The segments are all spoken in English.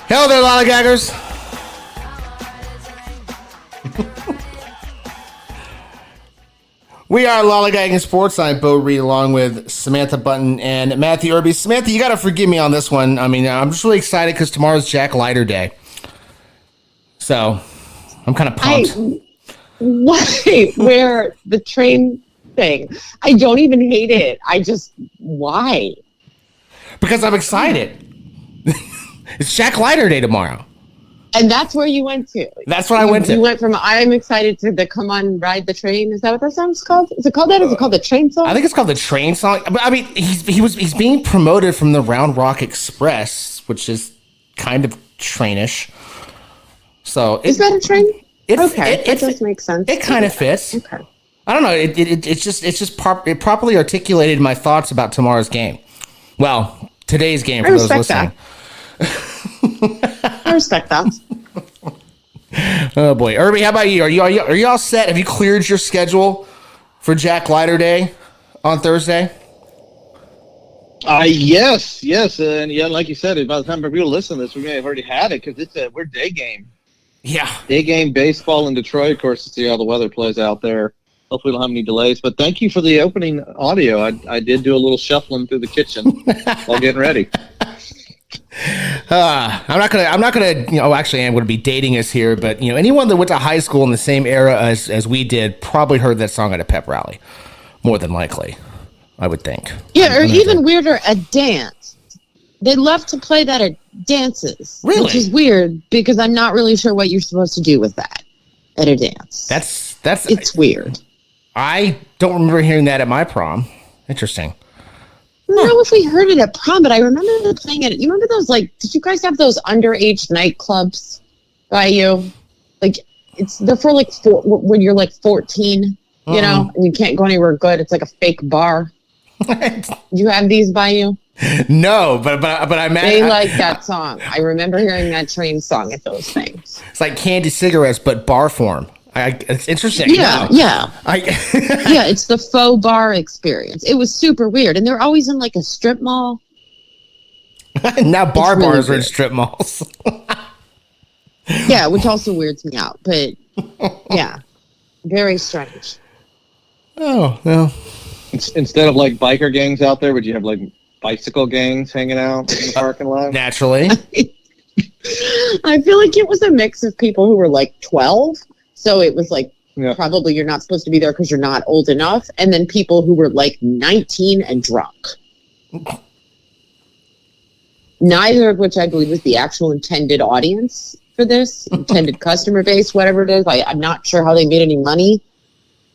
Hello there, lollygaggers. We are Lollygagging Sports. I'm Bo Reed along with Samantha Button and Matthew Irby. Samantha, you got to forgive me on this one. I mean, I'm just really excited because tomorrow's Jack Leiter Day. So, I'm kind of pumped. Where the train thing? I don't even hate it. Why? Because I'm excited. It's Jack Leiter Day tomorrow. And that's where you went to. That's what I went to. You went from I'm excited to the Come On Ride the Train. Is that what that song's called? Is it called that? Is it called the Train Song? I think it's called the Train Song. I mean, he's being promoted from the Round Rock Express, which is kind of trainish. So is that a train? Okay, it does make sense. It kind of fits. Okay. I don't know. It properly articulated my thoughts about tomorrow's game. Well, today's game for those listening. I respect that. Oh boy, Irby, how about you? Are you all set? Have you cleared your schedule for Jack Leiter Day on Thursday? Yes, and yeah, like you said, by the time people listen to this, we may have already had it because we're day game. Yeah, day game baseball in Detroit. Of course, to see how the weather plays out there. Hopefully, we don't have any delays. But thank you for the opening audio. I did do a little shuffling through the kitchen while getting ready. I'm not gonna. Actually, I'm gonna be dating us here, but anyone that went to high school in the same era as we did probably heard that song at a pep rally, more than likely, I would think. Yeah, or even weirder, a dance. They love to play that at dances, really, which is weird because I'm not really sure what you're supposed to do with that at a dance. It's weird. I don't remember hearing that at my prom. Interesting. I don't know if we heard it at prom, but I remember them playing it. You remember those, did you guys have those underage nightclubs by you? They're for, when you're, 14, you know, and you can't go anywhere good. It's like a fake bar. You have these by you? No, but I imagine. They like that song. I remember hearing that train song at those things. It's like candy cigarettes, but bar form. It's interesting. Yeah. Yeah, it's the faux bar experience. It was super weird. And they're always in a strip mall. Now bars are in strip malls. Yeah, which also weirds me out. But yeah, very strange. Oh, well. Instead of biker gangs out there, would you have bicycle gangs hanging out in the parking lot? Naturally. I feel like it was a mix of people who were 12. So it was probably you're not supposed to be there because you're not old enough. And then people who were 19 and drunk. Neither of which I believe was the actual intended audience for this, intended customer base, whatever it is. I'm not sure how they made any money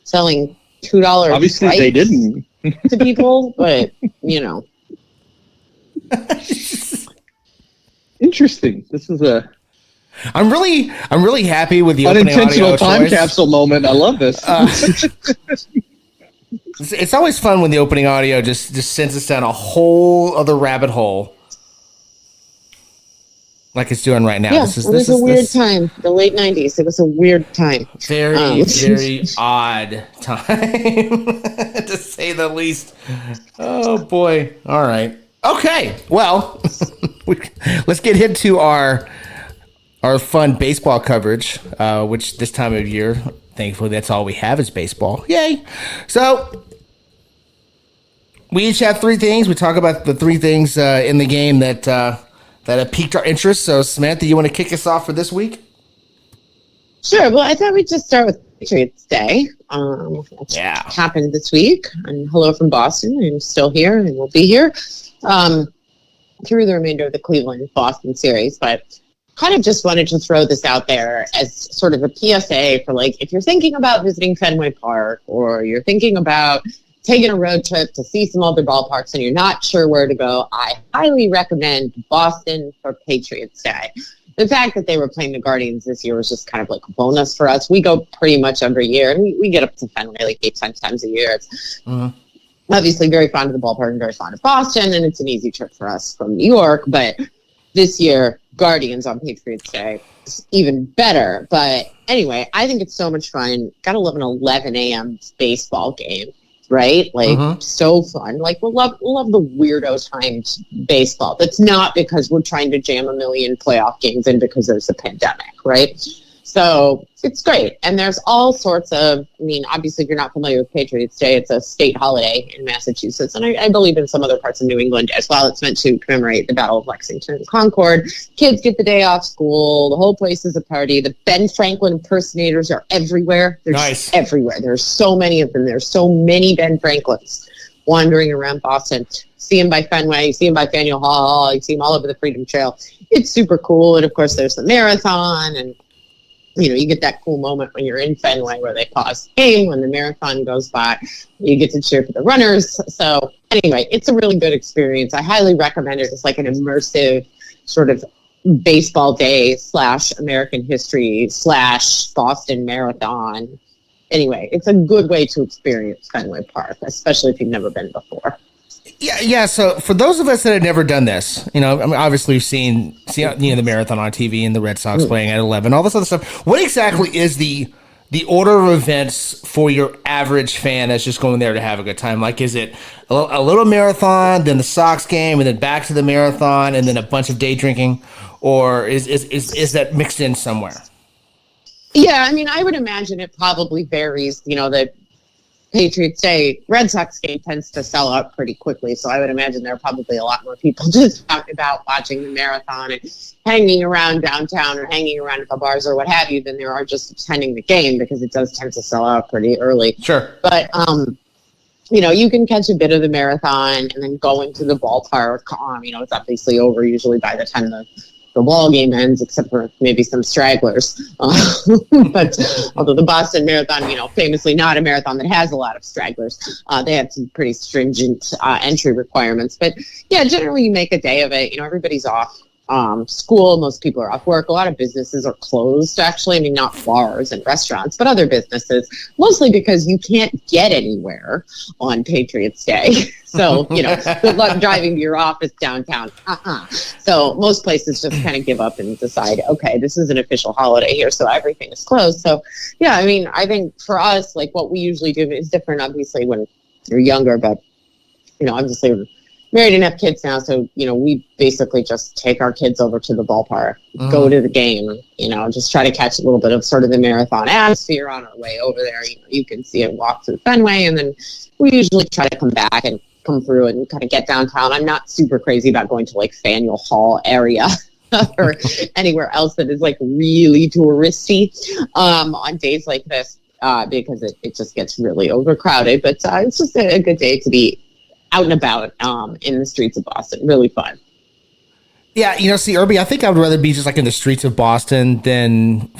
selling $2 Obviously they didn't. to people, but, Interesting. This is I'm really happy with the unintentional time choice. Capsule moment. I love this. It's always fun when the opening audio just sends us down a whole other rabbit hole, like it's doing right now. Yeah, it was a weird time. The late 90s. It was a weird time. Very, very odd time, to say the least. Oh boy! All right. Okay. Well, let's get into our fun baseball coverage, which this time of year, thankfully, that's all we have is baseball. Yay! So, we each have three things. We talk about the three things in the game that have piqued our interest. So, Samantha, you want to kick us off for this week? Sure. Well, I thought we'd just start with Patriots Day. Happened this week. And hello from Boston. I'm still here and will be here through the remainder of the Cleveland-Boston series. But kind of just wanted to throw this out there as sort of a PSA for if you're thinking about visiting Fenway Park or you're thinking about taking a road trip to see some other ballparks and you're not sure where to go, I highly recommend Boston for Patriots Day. The fact that they were playing the Guardians this year was just kind of a bonus for us. We go pretty much every year, and we get up to Fenway 8 times a year. It's obviously very fond of the ballpark and very fond of Boston, and it's an easy trip for us from New York, but This year, Guardians on Patriots Day is even better. But anyway, I think it's so much fun. Gotta love an 11 a.m. baseball game, right? Like, so fun. Like, we'll love the weirdo timed baseball. That's not because we're trying to jam a million playoff games in because there's a pandemic, right? So it's great. And there's all sorts of, I mean, obviously, if you're not familiar with Patriots Day, it's a state holiday in Massachusetts. And I believe in some other parts of New England as well. It's meant to commemorate the Battle of Lexington and Concord. Kids get the day off school. The whole place is a party. The Ben Franklin impersonators are everywhere. They're nice. Everywhere. There's so many of them. There's so many Ben Franklins wandering around Boston. See them by Fenway. You see them by Faneuil Hall. You see them all over the Freedom Trail. It's super cool. And, of course, there's the marathon and you know, you get that cool moment when you're in Fenway where they pause the game, when the marathon goes by, you get to cheer for the runners. So anyway, it's a really good experience. I highly recommend it. It's like an immersive sort of baseball day / American history / Boston Marathon. Anyway, it's a good way to experience Fenway Park, especially if you've never been before. Yeah. So for those of us that have never done this, you know, I mean, obviously we've seen the marathon on TV and the Red Sox playing at 11, all this other stuff. What exactly is the order of events for your average fan that's just going there to have a good time? Like, is it a little marathon, then the Sox game, and then back to the marathon, and then a bunch of day drinking, or is that mixed in somewhere? Yeah, I mean, I would imagine it probably varies. You know, the Patriots Day Red Sox game tends to sell out pretty quickly, so I would imagine there are probably a lot more people just out and about watching the marathon and hanging around downtown or hanging around at the bars or what have you than there are just attending the game, because it does tend to sell out pretty early. Sure. But you know, you can catch a bit of the marathon and then go into the ballpark. You know, it's obviously over usually by the time the ball game ends, except for maybe some stragglers. But although the Boston Marathon, you know, famously not a marathon that has a lot of stragglers, they have some pretty stringent entry requirements. But yeah, generally you make a day of it. You know, everybody's off school. Most people are off work. A lot of businesses are closed, actually. I mean, not bars and restaurants, but other businesses, mostly because you can't get anywhere on Patriots Day. So, you know, good luck driving to your office downtown. So most places just kind of give up and decide, okay, this is an official holiday here, so everything is closed. So, yeah, I mean, I think for us, like what we usually do is different, obviously, when you're younger, but, you know, obviously we're married and have kids now, so, you know, we basically just take our kids over to the ballpark, go to the game, you know, just try to catch a little bit of sort of the marathon atmosphere on our way over there. You know, you can see it walk through Fenway, and then we usually try to come back and come through and kind of get downtown. I'm not super crazy about going to like Faneuil Hall area or anywhere else that is like really touristy on days like this because it just gets really overcrowded. But it's just a good day to be out and about in the streets of Boston. Really fun. Yeah, you know, see, Irby, I think I would rather be just like in the streets of Boston than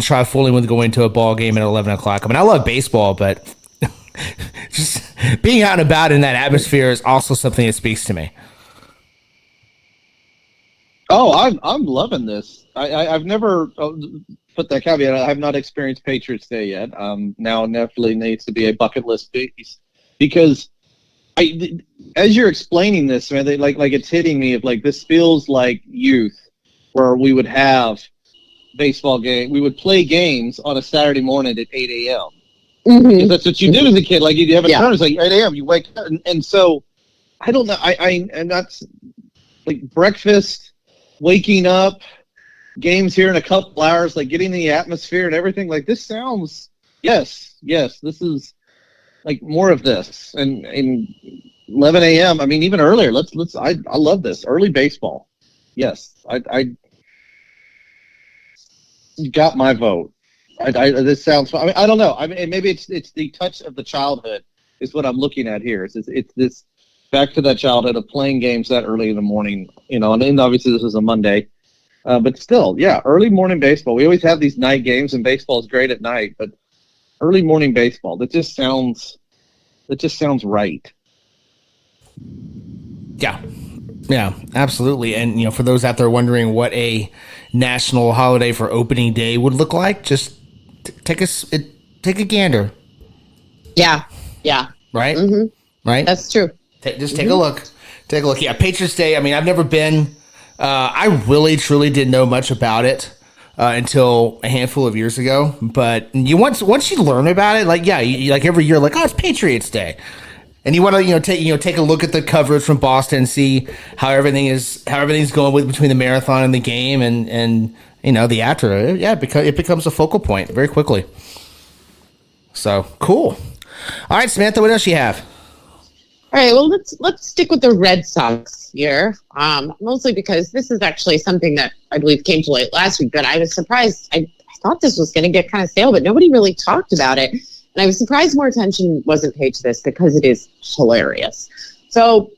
try fooling with going to a ball game at 11 o'clock. I mean, I love baseball, but just being out and about in that atmosphere is also something that speaks to me. Oh, I'm loving this. I've never put that caveat. I have not experienced Patriots Day yet. Now definitely needs to be a bucket list piece, because as you're explaining this, man, like it's hitting me of like, this feels like youth, where we would have baseball game. We would play games on a Saturday morning at 8 a.m. Because that's what you did as a kid. Like you have a turn, it's like 8 a.m. You wake up, and so I don't know. And that's like breakfast, waking up, games here in a couple hours, like getting the atmosphere and everything. Like this sounds yes. This is like more of this, and 11 a.m. I mean, even earlier. I love this early baseball. Yes, I you got my vote. This sounds fun. I mean, I don't know. I mean, maybe it's the touch of the childhood is what I'm looking at here. It's this back to that childhood of playing games that early in the morning, you know, and obviously this is a Monday, but still, yeah, early morning baseball. We always have these night games, and baseball is great at night, but early morning baseball, that just sounds right. Yeah, absolutely. And, you know, for those out there wondering what a national holiday for opening day would look like, just take a gander. Yeah. Right? Mm-hmm. Right? That's true. Just take a look. Yeah, Patriots Day, I mean, I've never been, I really, truly didn't know much about it until a handful of years ago. But once you learn about it, like you like every year, like, oh, it's Patriots Day, and you want to take a look at the coverage from Boston, see how everything's going between the marathon and the game, and the after. Yeah, because it becomes a focal point very quickly. So cool. All right, Samantha, what else you have? All right, well, let's stick with the Red Sox here, mostly because this is actually something that I believe came to light last week, but I was surprised. I thought this was going to get kind of stale, but nobody really talked about it. And I was surprised more attention wasn't paid to this because it is hilarious. So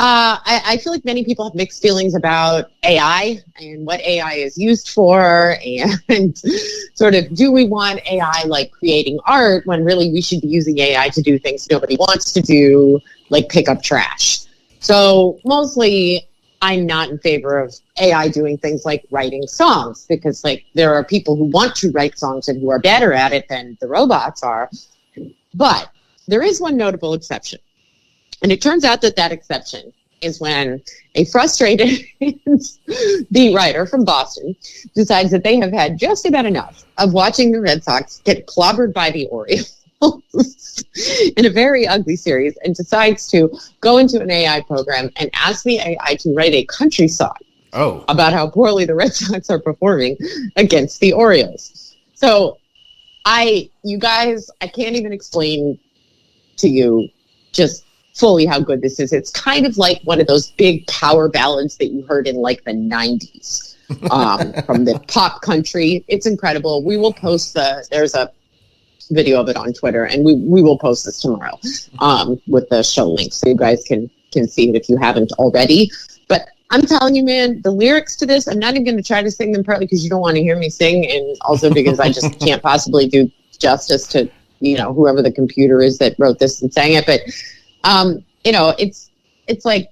I feel like many people have mixed feelings about AI and what AI is used for, and sort of, do we want AI like creating art when really we should be using AI to do things nobody wants to do, like pick up trash. So mostly I'm not in favor of AI doing things like writing songs, because like there are people who want to write songs and who are better at it than the robots are. But there is one notable exception. And it turns out that exception is when a frustrated beat writer from Boston decides that they have had just about enough of watching the Red Sox get clobbered by the Orioles in a very ugly series, and decides to go into an AI program and ask the AI to write a country song about how poorly the Red Sox are performing against the Orioles. So you guys, I can't even explain to you just fully how good this is. It's kind of like one of those big power ballads that you heard in like the 90s from the pop country. It's incredible. We will post there's a video of it on Twitter, and we will post this tomorrow with the show link, so you guys can see it if you haven't already. But I'm telling you, man, the lyrics to this, I'm not even going to try to sing them, partly because you don't want to hear me sing, and also because I just can't possibly do justice to whoever the computer is that wrote this and sang it. But it's like,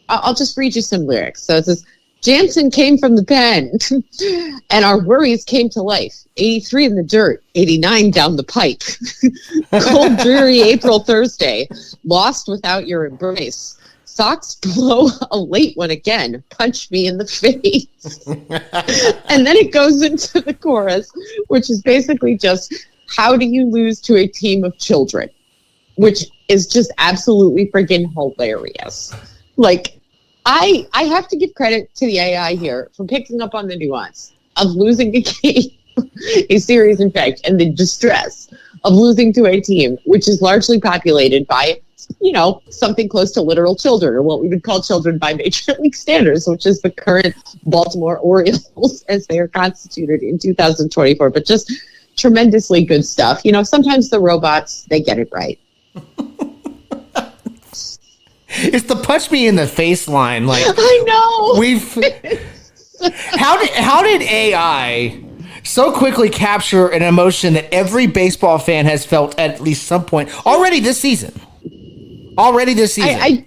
I'll just read you some lyrics. So it says, Jansen came from the pen, and our worries came to life. 83 in the dirt, 89 down the pipe. Cold, dreary April Thursday, lost without your embrace. Sox blow a late one again, punch me in the face. And then it goes into the chorus, which is basically just, how do you lose to a team of children? Which is just absolutely freaking hilarious. Like, I have to give credit to the AI here for picking up on the nuance of losing a game, a series, in fact, and the distress of losing to a team which is largely populated by, something close to literal children, or what we would call children by Major League standards, which is the current Baltimore Orioles as they are constituted in 2024. But just tremendously good stuff. Sometimes the robots, they get it right. It's the punch me in the face line. Like, I know. How did AI so quickly capture an emotion that every baseball fan has felt at least some point already this season? I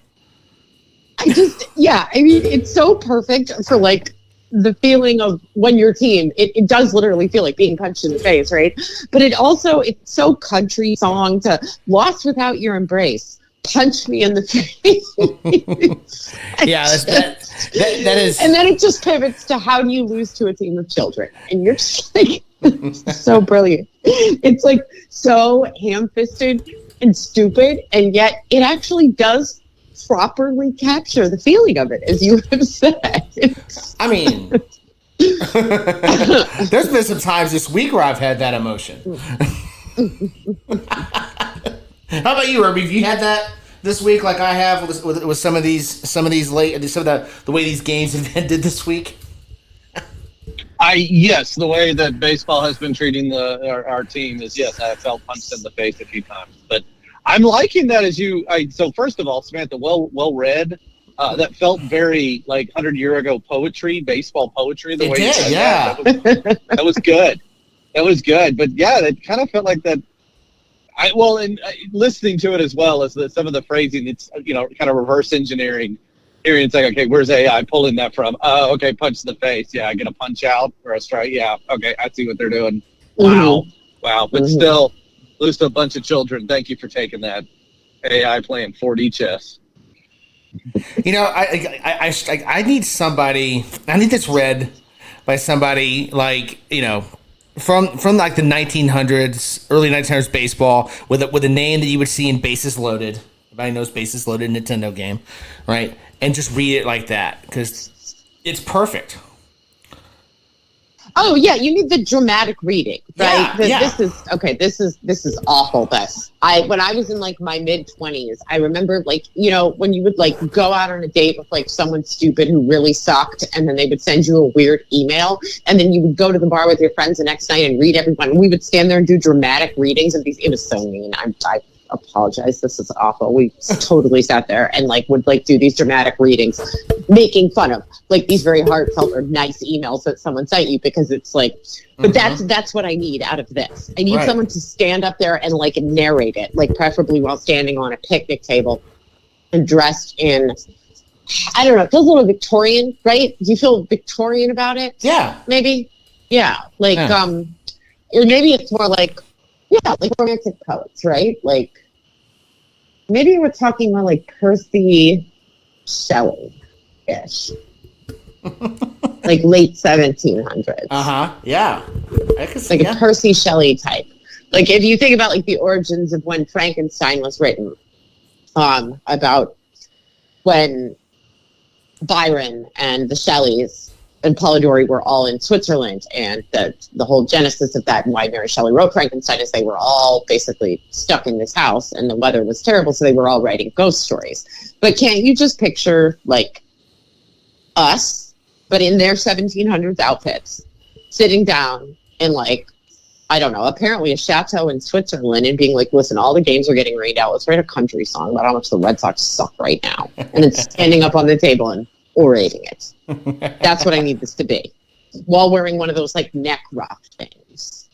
just, it's so perfect for like the feeling of when your team, it does literally feel like being punched in the face, right? But it's so country song to lost without your embrace. Punch me in the face. Yeah, that is. And then it just pivots to, how do you lose to a team of children? And you're just like, so brilliant. It's like so ham-fisted and stupid, and yet it actually does properly capture the feeling of it, as you have said. I mean, there's been some times this week where I've had that emotion. How about you, Irby? Have you had that this week, like I have with some of these late, some of the way these games have ended this week? Yes, the way that baseball has been treating our team is, yes, I have felt punched in the face a few times. But I'm liking that so first of all, Samantha, well read. That felt very like 100-year ago poetry, baseball poetry. The way you said that. That was good. That was good. But yeah, it kind of felt like that. Listening to it as well as some of the phrasing, it's kind of reverse engineering. Hearing it's like, okay, where's AI pulling that from? Okay, punch in the face. Yeah, I get a punch out or a strike. Yeah, okay, I see what they're doing. Wow, but still, lose to a bunch of children. Thank you for taking that. AI playing 4D chess. I need somebody. I need this read by somebody like from like the 1900s, early 1900s baseball with a name that you would see in Bases Loaded. Everybody knows Bases Loaded, Nintendo game, right? And just read it like that because it's perfect. Oh yeah, you need the dramatic reading, right? Yeah. This is awful. When I was in like my mid-20s, I remember when you would like go out on a date with like someone stupid who really sucked, and then they would send you a weird email, and then you would go to the bar with your friends the next night and read everyone. We would stand there and do dramatic readings of these. It was so mean. I apologize. This is awful. We totally sat there and would do these dramatic readings, making fun of these very heartfelt or nice emails that someone sent you, because it's but that's what I need out of this. I need someone to stand up there and narrate it, preferably while standing on a picnic table and dressed in, I don't know, it feels a little Victorian, right? Do you feel Victorian about it? Yeah. Maybe? Yeah. Or maybe it's more romantic poets, right? Maybe we're talking more like Percy Shelley-ish. Late 1700s. Yeah. I could see, a Percy Shelley type. If you think about the origins of when Frankenstein was written, about when Byron and the Shelleys and Polidori were all in Switzerland, and the whole genesis of that and why Mary Shelley wrote Frankenstein is they were all basically stuck in this house and the weather was terrible, so they were all writing ghost stories. But can't you just picture us, but in their 1700s outfits, sitting down in I don't know, apparently a chateau in Switzerland, and being listen, all the games are getting rained out. Let's write a country song about how much the Red Sox suck right now. And then standing up on the table and orating it. That's what I need this to be. While wearing one of those neck ruff things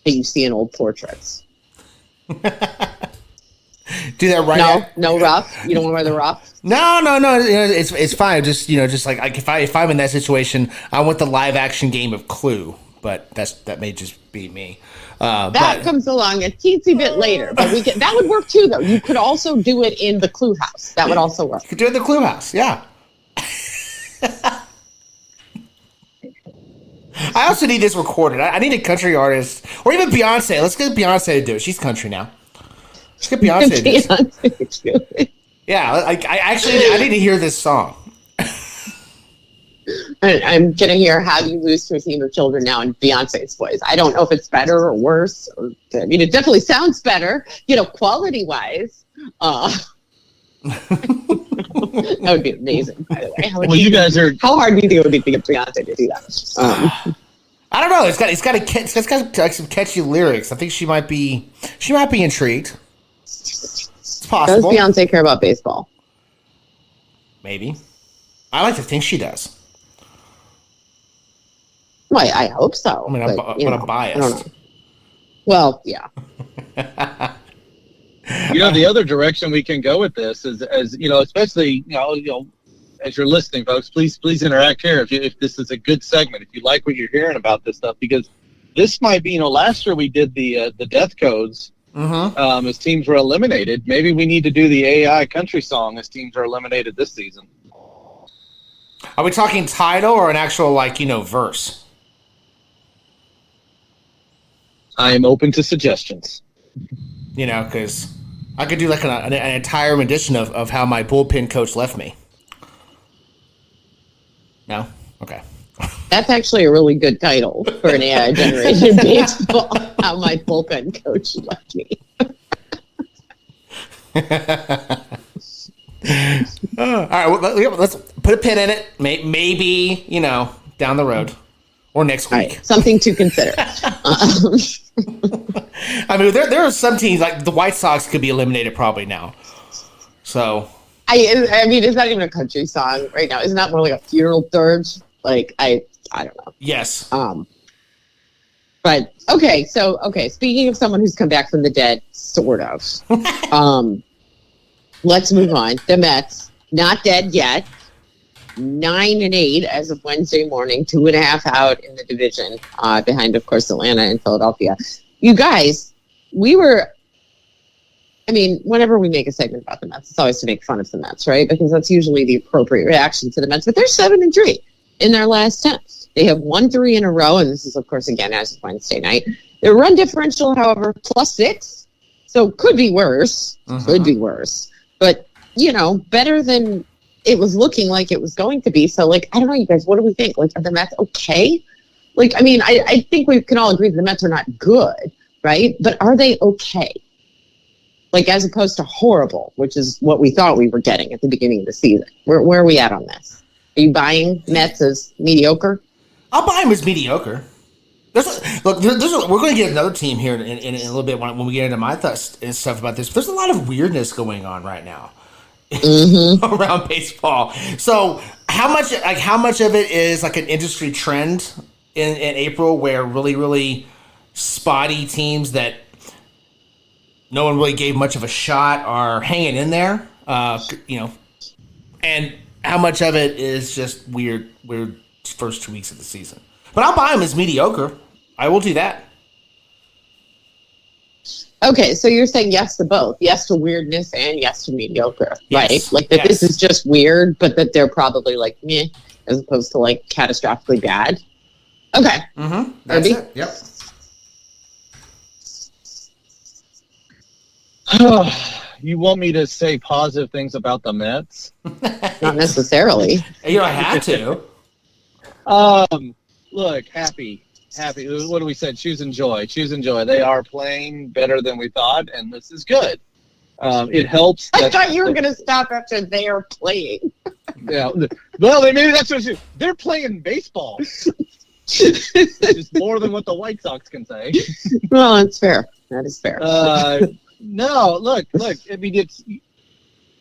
that you see in old portraits. Do that right? No ruff. You don't want to wear the ruff? No. It's fine. Just if I'm in that situation, I want the live action game of Clue. But that may just be me. That comes along a teensy bit later, but that would work too, though. You could also do it in the Clue House. That would also work. You could do it in the Clue House, yeah. I also need this recorded. I need a country artist, or even Beyonce. Let's get Beyonce to do it. She's country now. Let's get Beyonce to do it. Yeah, I need to hear this song. I'm going to hear How You Lose to a Team of Children now in Beyonce's voice. I don't know if it's better or worse. It definitely sounds better, quality-wise. That would be amazing, by the way. How hard do you think it would be to get Beyonce to do that? I don't know. It's got some catchy lyrics. I think she might be intrigued. It's possible. Does Beyonce care about baseball? Maybe. I like to think she does. Well, I hope so. I mean, I'm biased. I don't know. Well, yeah. The other direction we can go with this is, especially, as you're listening, folks, please interact here if this is a good segment, if you like what you're hearing about this stuff, because this might be, last year we did the death codes as teams were eliminated. Maybe we need to do the AI country song as teams are eliminated this season. Are we talking title or an actual verse? I am open to suggestions. Because I could do an entire rendition of how my bullpen coach left me. No? Okay. That's actually a really good title for an AI-generated baseball. How my bullpen coach left me. All right, well, let's put a pin in it. Maybe, down the road. Or next week. Right, something to consider. I mean, there are some teams, like the White Sox could be eliminated probably now. So. I mean, it's not even a country song right now. Isn't that more like a funeral dirge? I don't know. Yes. But, okay, speaking of someone who's come back from the dead, sort of. Let's move on. The Mets, not dead yet. 9-8 as of Wednesday morning, 2.5 out in the division, behind, of course, Atlanta and Philadelphia. You guys, we were I mean, whenever we make a segment about the Mets, it's always to make fun of the Mets, right? Because that's usually the appropriate reaction to the Mets. But they're 7-3 in their last 10. They have won 3 in a row, and this is, of course, again, as of Wednesday night. Their run differential, however, +6. So could be worse. Could be worse. But, better than it was looking like it was going to be. So, I don't know, you guys, what do we think? Are the Mets okay? I think we can all agree that the Mets are not good, right? But are they okay? As opposed to horrible, which is what we thought we were getting at the beginning of the season. Where are we at on this? Are you buying Mets as mediocre? I'll buy them as mediocre. We're going to get another team here in a little bit when we get into my thoughts and stuff about this. But there's a lot of weirdness going on right now around baseball. So how much of it is like an industry trend in April where really, really spotty teams that no one really gave much of a shot are hanging in there, and how much of it is just weird first 2 weeks of the season. But I'll buy them as mediocre. I will do that. Okay, so you're saying yes to both. Yes to weirdness and yes to mediocre, yes. Right? This is just weird, but that they're probably meh, as opposed to catastrophically bad. Okay. That's it. Yep. You want me to say positive things about the Mets? Not necessarily. I had to. Look, happy. What do we say? Choose and joy. They are playing better than we thought, and this is good. It helps. I thought you were going to stop after they are playing. Yeah. Well, maybe that's what they're playing baseball. It's more than what the White Sox can say. Well, that's fair. That is fair. No, look. I mean,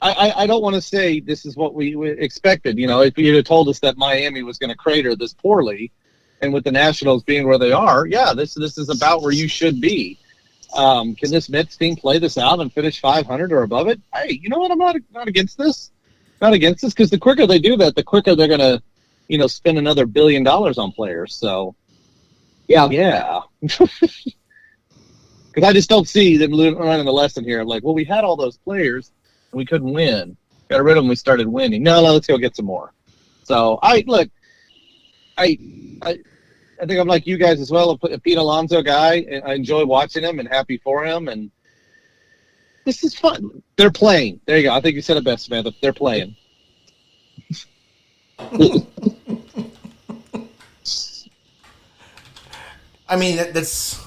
I don't want to say this is what we expected. If you had told us that Miami was going to crater this poorly, and with the Nationals being where they are, yeah, this is about where you should be. Can this Mets team play this out and finish 500 or above it? Hey, you know what? I'm not against this. Not against this, because the quicker they do that, the quicker they're going to, spend another $1 billion on players. So, yeah. Because I just don't see them learning the lesson here. We had all those players, and we couldn't win. Got rid of them, we started winning. No, let's go get some more. So, I think I'm like you guys as well. A Pete Alonso guy, and I enjoy watching him and happy for him. And this is fun. They're playing. There you go. I think you said it best, Samantha. They're playing. I mean, that's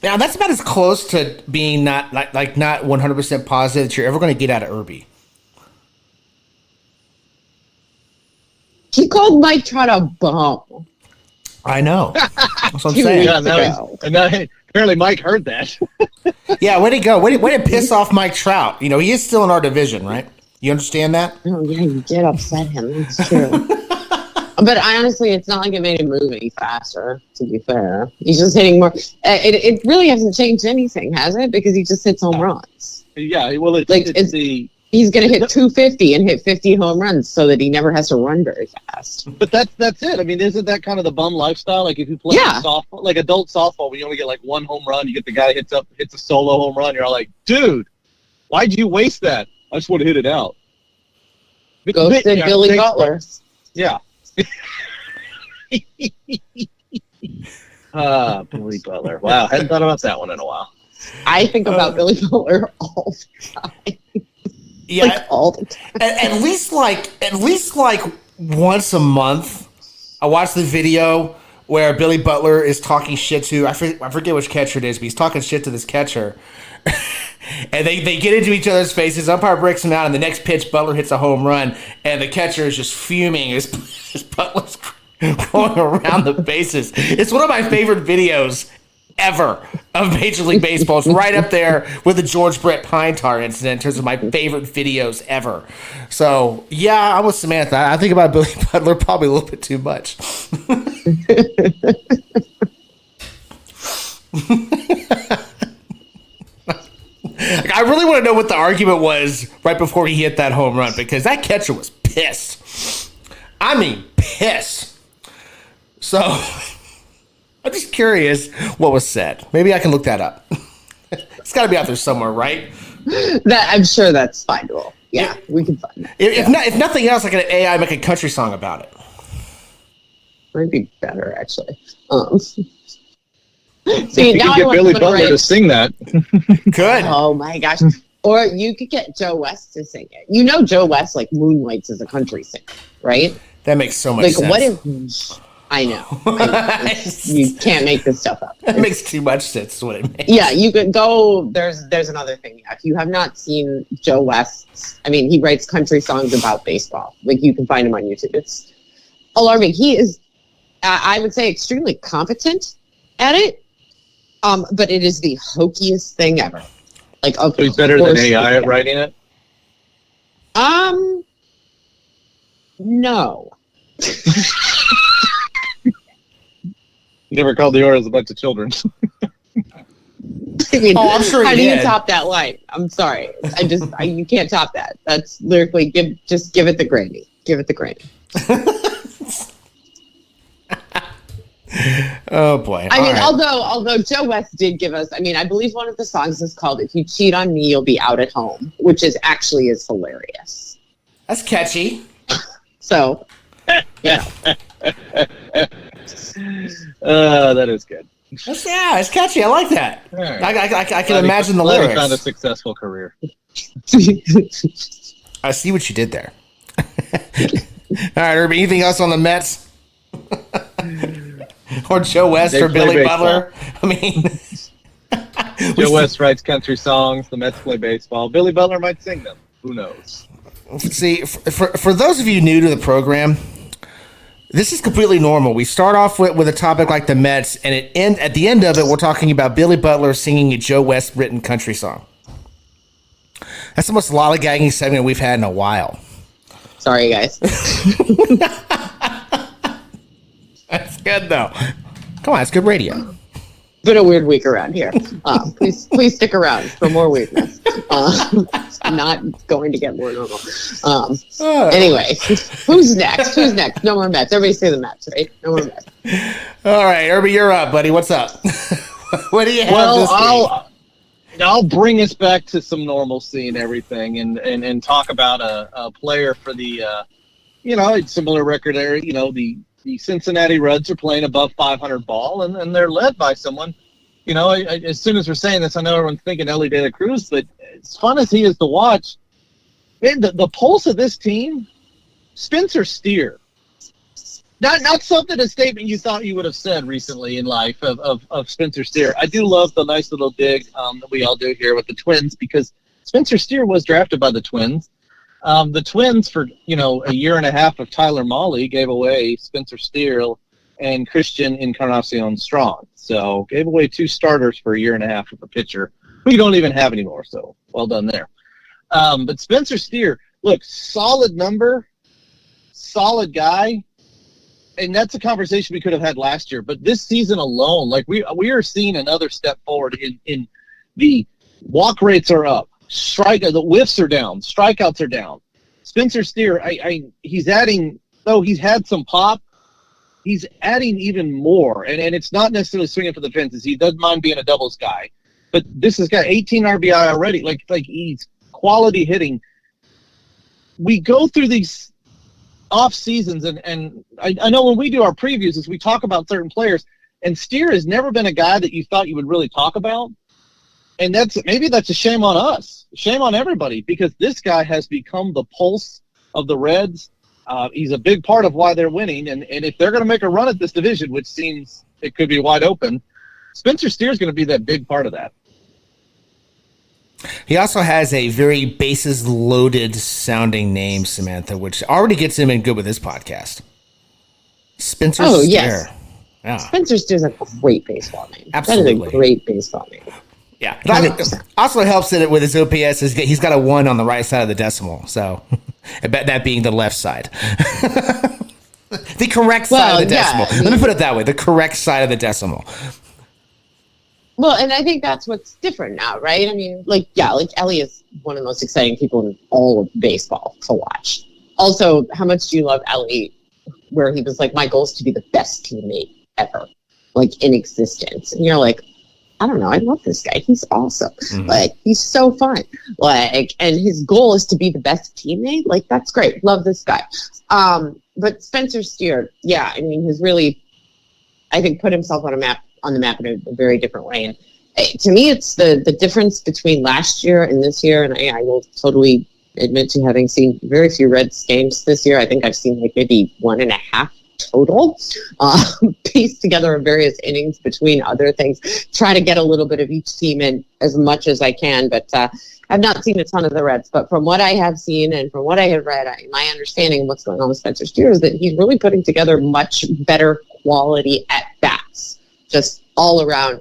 about as close to being not 100% positive that you're ever going to get out of Irby. He called Mike Trout a bum. I know. That's what I'm saying. Yeah, apparently Mike heard that. Yeah, way to go. Way to piss off Mike Trout. He is still in our division, right? You understand that? Oh, yeah, you did upset him. That's true. But honestly, it's not like it made him move any faster, to be fair. He's just hitting more. It really hasn't changed anything, has it? Because he just hits home runs. Yeah, well, he's going to hit 250 and hit 50 home runs so that he never has to run very fast. But that's it. I mean, isn't that kind of the bum lifestyle? If you play softball, adult softball, when you only get one home run, you get the guy hits a solo home run. You're all like, dude, why'd you waste that? I just want to hit it out. Ghosted Billy Butler. Yeah. Billy Butler. Wow, hadn't thought about that one in a while. I think about Billy Butler all the time. Yeah, all the time. At least once a month, I watch the video where Billy Butler is talking shit to I forget which catcher it is, but he's talking shit to this catcher. And they get into each other's faces. Umpire breaks him out, and the next pitch, Butler hits a home run, and the catcher is just fuming as Butler's going around the bases. It's one of my favorite videos ever of Major League Baseball. It's right up there with the George Brett Pine Tar incident in terms of my favorite videos ever. So, yeah, I'm with Samantha. I think about Billy Butler probably a little bit too much. I really want to know what the argument was right before he hit that home run, because that catcher was pissed. I mean, pissed. So, I'm just curious what was said. Maybe I can look that up. It's got to be out there somewhere, right? That I'm sure that's findable. Yeah, we can find that. If nothing else, like an AI make a country song about it. Might be better, actually. See, you now can get Billy Butler to sing that. Good. Oh my gosh. Or you could get Joe West to sing it. You know Joe West like moonlights as a country singer, right? That makes so much sense. What if I know. You can't make this stuff up. That makes too much sense is what it makes. Yeah, you could go there's another thing. If you have not seen Joe West's, I mean, he writes country songs about baseball. Like you can find him on YouTube. It's alarming. He is I would say extremely competent at it. But it is the hokiest thing ever. Like, so he's better than AI at writing it? No. You never called the Orioles a bunch of children. I mean, I'm sure how he do did. you top that line? I'm sorry. You can't top that. That's lyrically, give it the granny. Give it the granny. Oh boy! I mean, although Joe West did give us, I mean, I believe one of the songs is called "If You Cheat on Me, You'll Be Out at Home," which is hilarious. That's catchy. So, yeah, that is good. It's catchy. I like that. Right. I can imagine the lyrics. He found a successful career. I see what you did there. All right, Irby. Anything else on the Mets? Or Joe West or Billy baseball. Butler? I mean, Joe West writes country songs. The Mets play baseball. Billy Butler might sing them. Who knows? See, for those of you new to the program, this is completely normal. We start off with a topic like the Mets, and at the end of it, we're talking about Billy Butler singing a Joe West written country song. That's the most lollygagging segment we've had in a while. Sorry, guys. That's good, though. Come on, it's good radio. Been a weird week around here. Please stick around for more weirdness. Not going to get more normal. Anyway, who's next? No more Mets. Everybody say the Mets, right? No more Mets. All right, Irby, you're up, buddy. What's up? What do you have this week? I'll bring us back to some normalcy and everything, and talk about a player for the, similar record area. You know, the Cincinnati Reds are playing above 500 ball, and they're led by someone. You know, as soon as we're saying this, I know everyone's thinking Ellie De La Cruz, but as fun as he is to watch, man, the pulse of this team, Spencer Steer. Not something, a statement you thought you would have said recently in life of Spencer Steer. I do love the nice little dig that we all do here with the Twins, because Spencer Steer was drafted by the Twins. The Twins, for a year and a half of Tyler Mahle, gave away Spencer Steer and Christian Encarnacion Strong. So gave away 2 starters for a year and a half of a pitcher who you don't even have anymore. So well done there. But Spencer Steer, look, solid number, solid guy. And that's a conversation we could have had last year. But this season alone, like we are seeing another step forward in the walk rates are up. The whiffs are down. Strikeouts are down. Spencer Steer, he's adding, though he's had some pop, he's adding even more. And it's not necessarily swinging for the fences. He doesn't mind being a doubles guy. But this has got 18 RBI already. Like he's quality hitting. We go through these off seasons, and I know when we do our previews is we talk about certain players, and Steer has never been a guy that you thought you would really talk about. And that's a shame on us, shame on everybody, because this guy has become the pulse of the Reds. He's a big part of why they're winning, and if they're going to make a run at this division, which seems it could be wide open, Spencer Steer is going to be that big part of that. He also has a very bases loaded sounding name, Samantha, which already gets him in good with this podcast. Spencer Steer. Yes. Yeah. Spencer Steer's a great baseball name. Absolutely. That is a great baseball name. Yeah. Also helps that with his OPS is he's got a 1 on the right side of the decimal. So that being the left side. The correct side of the decimal. Let me put it that way. The correct side of the decimal. Well, and I think that's what's different now, right? I mean, Ellie is one of the most exciting people in all of baseball to watch. Also, how much do you love Ellie, where he was like, my goal is to be the best teammate ever, like in existence. And you're like, I don't know. I love this guy. He's awesome. Mm-hmm. Like, he's so fun. Like, and his goal is to be the best teammate. Like, that's great. Love this guy. But Spencer Steer, yeah, I mean, has really, I think, put himself on the map in a very different way. And to me, it's the difference between last year and this year. And I will totally admit to having seen very few Reds games this year. I think I've seen like maybe 1.5 total, pieced together in various innings between other things, try to get a little bit of each team in as much as I can, but I've not seen a ton of the Reds. But from what I have seen and from what I have read, my understanding of what's going on with Spencer Steer is that he's really putting together much better quality at bats. Just all around,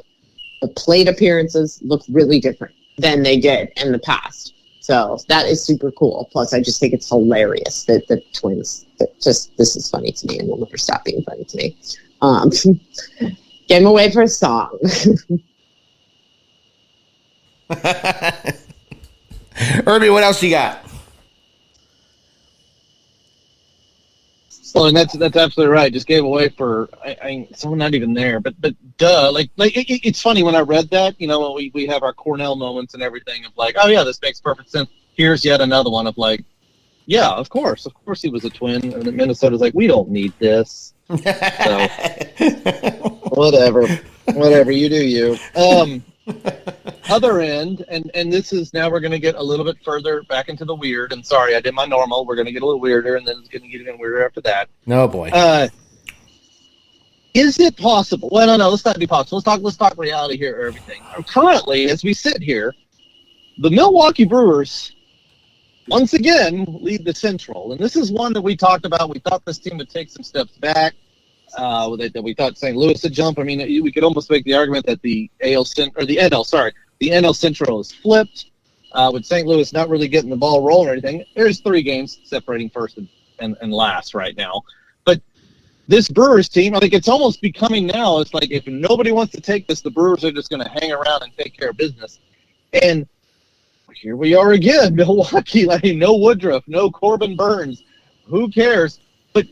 the plate appearances look really different than they did in the past. So that is super cool. Plus, I just think it's hilarious that the Twins, this is funny to me and will never stop being funny to me. Get him away for a song. Irby, what else you got? Well, and that's absolutely right. Just gave away for someone not even there, but duh. Like it's funny when I read that. You know, when we have our Cornell moments and everything of like, oh yeah, this makes perfect sense. Here's yet another one of like, yeah, of course he was a Twin, and then Minnesota's like, we don't need this. So whatever, you do you. Other end, and this is now we're going to get a little bit further back into the weird. And sorry, I did my normal. We're going to get a little weirder, and then it's going to get even weirder after that. No boy. Is it possible? Well, no. Let's not be possible. Let's talk reality here or everything. Currently, as we sit here, the Milwaukee Brewers once again lead the Central, and this is one that we talked about. We thought this team would take some steps back. That we thought St. Louis would jump. I mean, we could almost make the argument that the NL Central is flipped, with St. Louis not really getting the ball rolling or anything. There's 3 games separating first and last right now. But this Brewers team, I think it's almost becoming now, it's like if nobody wants to take this, the Brewers are just going to hang around and take care of business. And here we are again, Milwaukee. Like, no Woodruff, no Corbin Burns. Who cares? But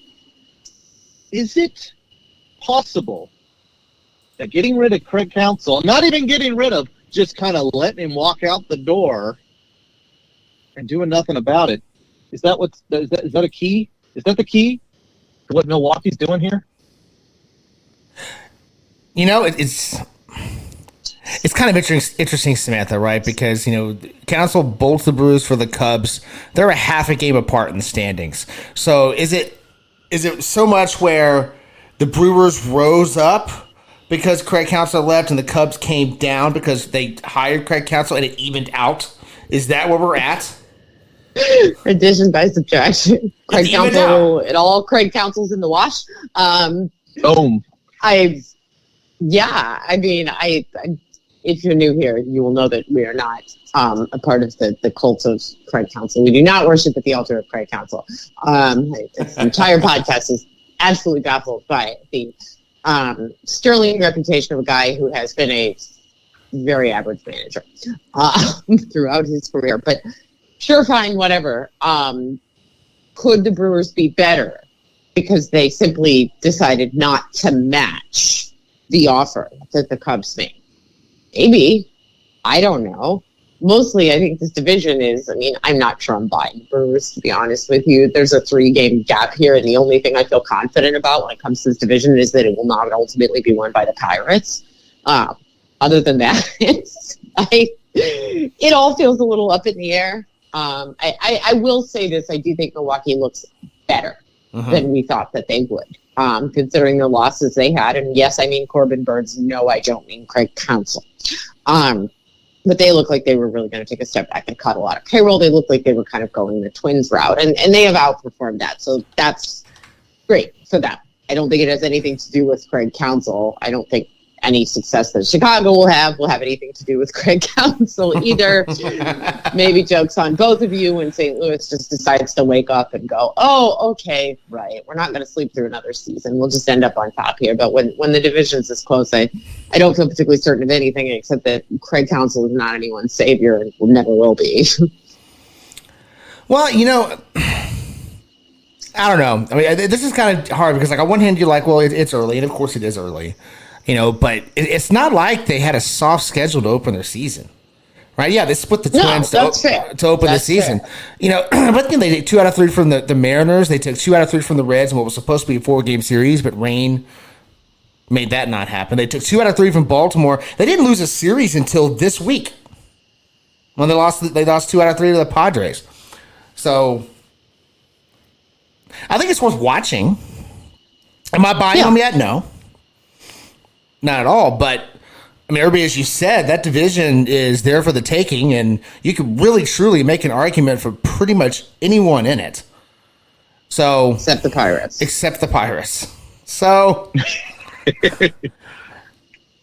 is it possible that getting rid of Craig Counsell, not even getting rid of, just kind of letting him walk out the door and doing nothing about it, is that a key? Is that the key to what Milwaukee's doing here? You know, it's kind of interesting, Samantha, right? Because, you know, Counsell bolts the Brewers for the Cubs. They're a half a game apart in the standings. So is it so much where the Brewers rose up because Craig Counsell left and the Cubs came down because they hired Craig Counsell and it evened out? Is that where we're at? Addition by subtraction. Craig Counsell, Craig Counsell's in the wash. Boom. If you're new here, you will know that we are not a part of the cult of Craig Counsell. We do not worship at the altar of Craig Counsell. This entire podcast is absolutely baffled by the sterling reputation of a guy who has been a very average manager throughout his career. But sure, fine, whatever. Could the Brewers be better because they simply decided not to match the offer that the Cubs made? Maybe. I don't know. Mostly, I think this division is, I'm not sure I'm buying the Brewers, to be honest with you. There's a 3-game gap here, and the only thing I feel confident about when it comes to this division is that it will not ultimately be won by the Pirates. Other than that, it all feels a little up in the air. I will say this. I do think Milwaukee looks better than we thought that they would, considering the losses they had. And yes, I mean Corbin Burns. No, I don't mean Craig Counsell. But they look like they were really going to take a step back and cut a lot of payroll. They look like they were kind of going the Twins route, and they have outperformed that. So that's great for them. I don't think it has anything to do with Craig Counsell. I don't think any success that Chicago will have anything to do with Craig Counsell either. Maybe jokes on both of you when St. Louis just decides to wake up and go, oh, okay, right. We're not going to sleep through another season. We'll just end up on top here. But when the division's this close, I don't feel particularly certain of anything except that Craig Counsell is not anyone's savior and never will be. Well, I don't know. This is kind of hard because, on one hand, you're like, well, it's early, and of course it is early. But it's not like they had a soft schedule to open their season. Right? Yeah, they split the Twins to open the season. Fair. But they take 2 out of 3 from the Mariners. They took 2 out of 3 from the Reds in what was supposed to be a 4-game series, but rain made that not happen. They took 2 out of 3 from Baltimore. They didn't lose a series until this week when they lost 2 out of 3 to the Padres. So I think it's worth watching. Am I buying them yet? No. Not at all, but everybody, as you said, that division is there for the taking, and you could really, truly make an argument for pretty much anyone in it. So except the Pirates. So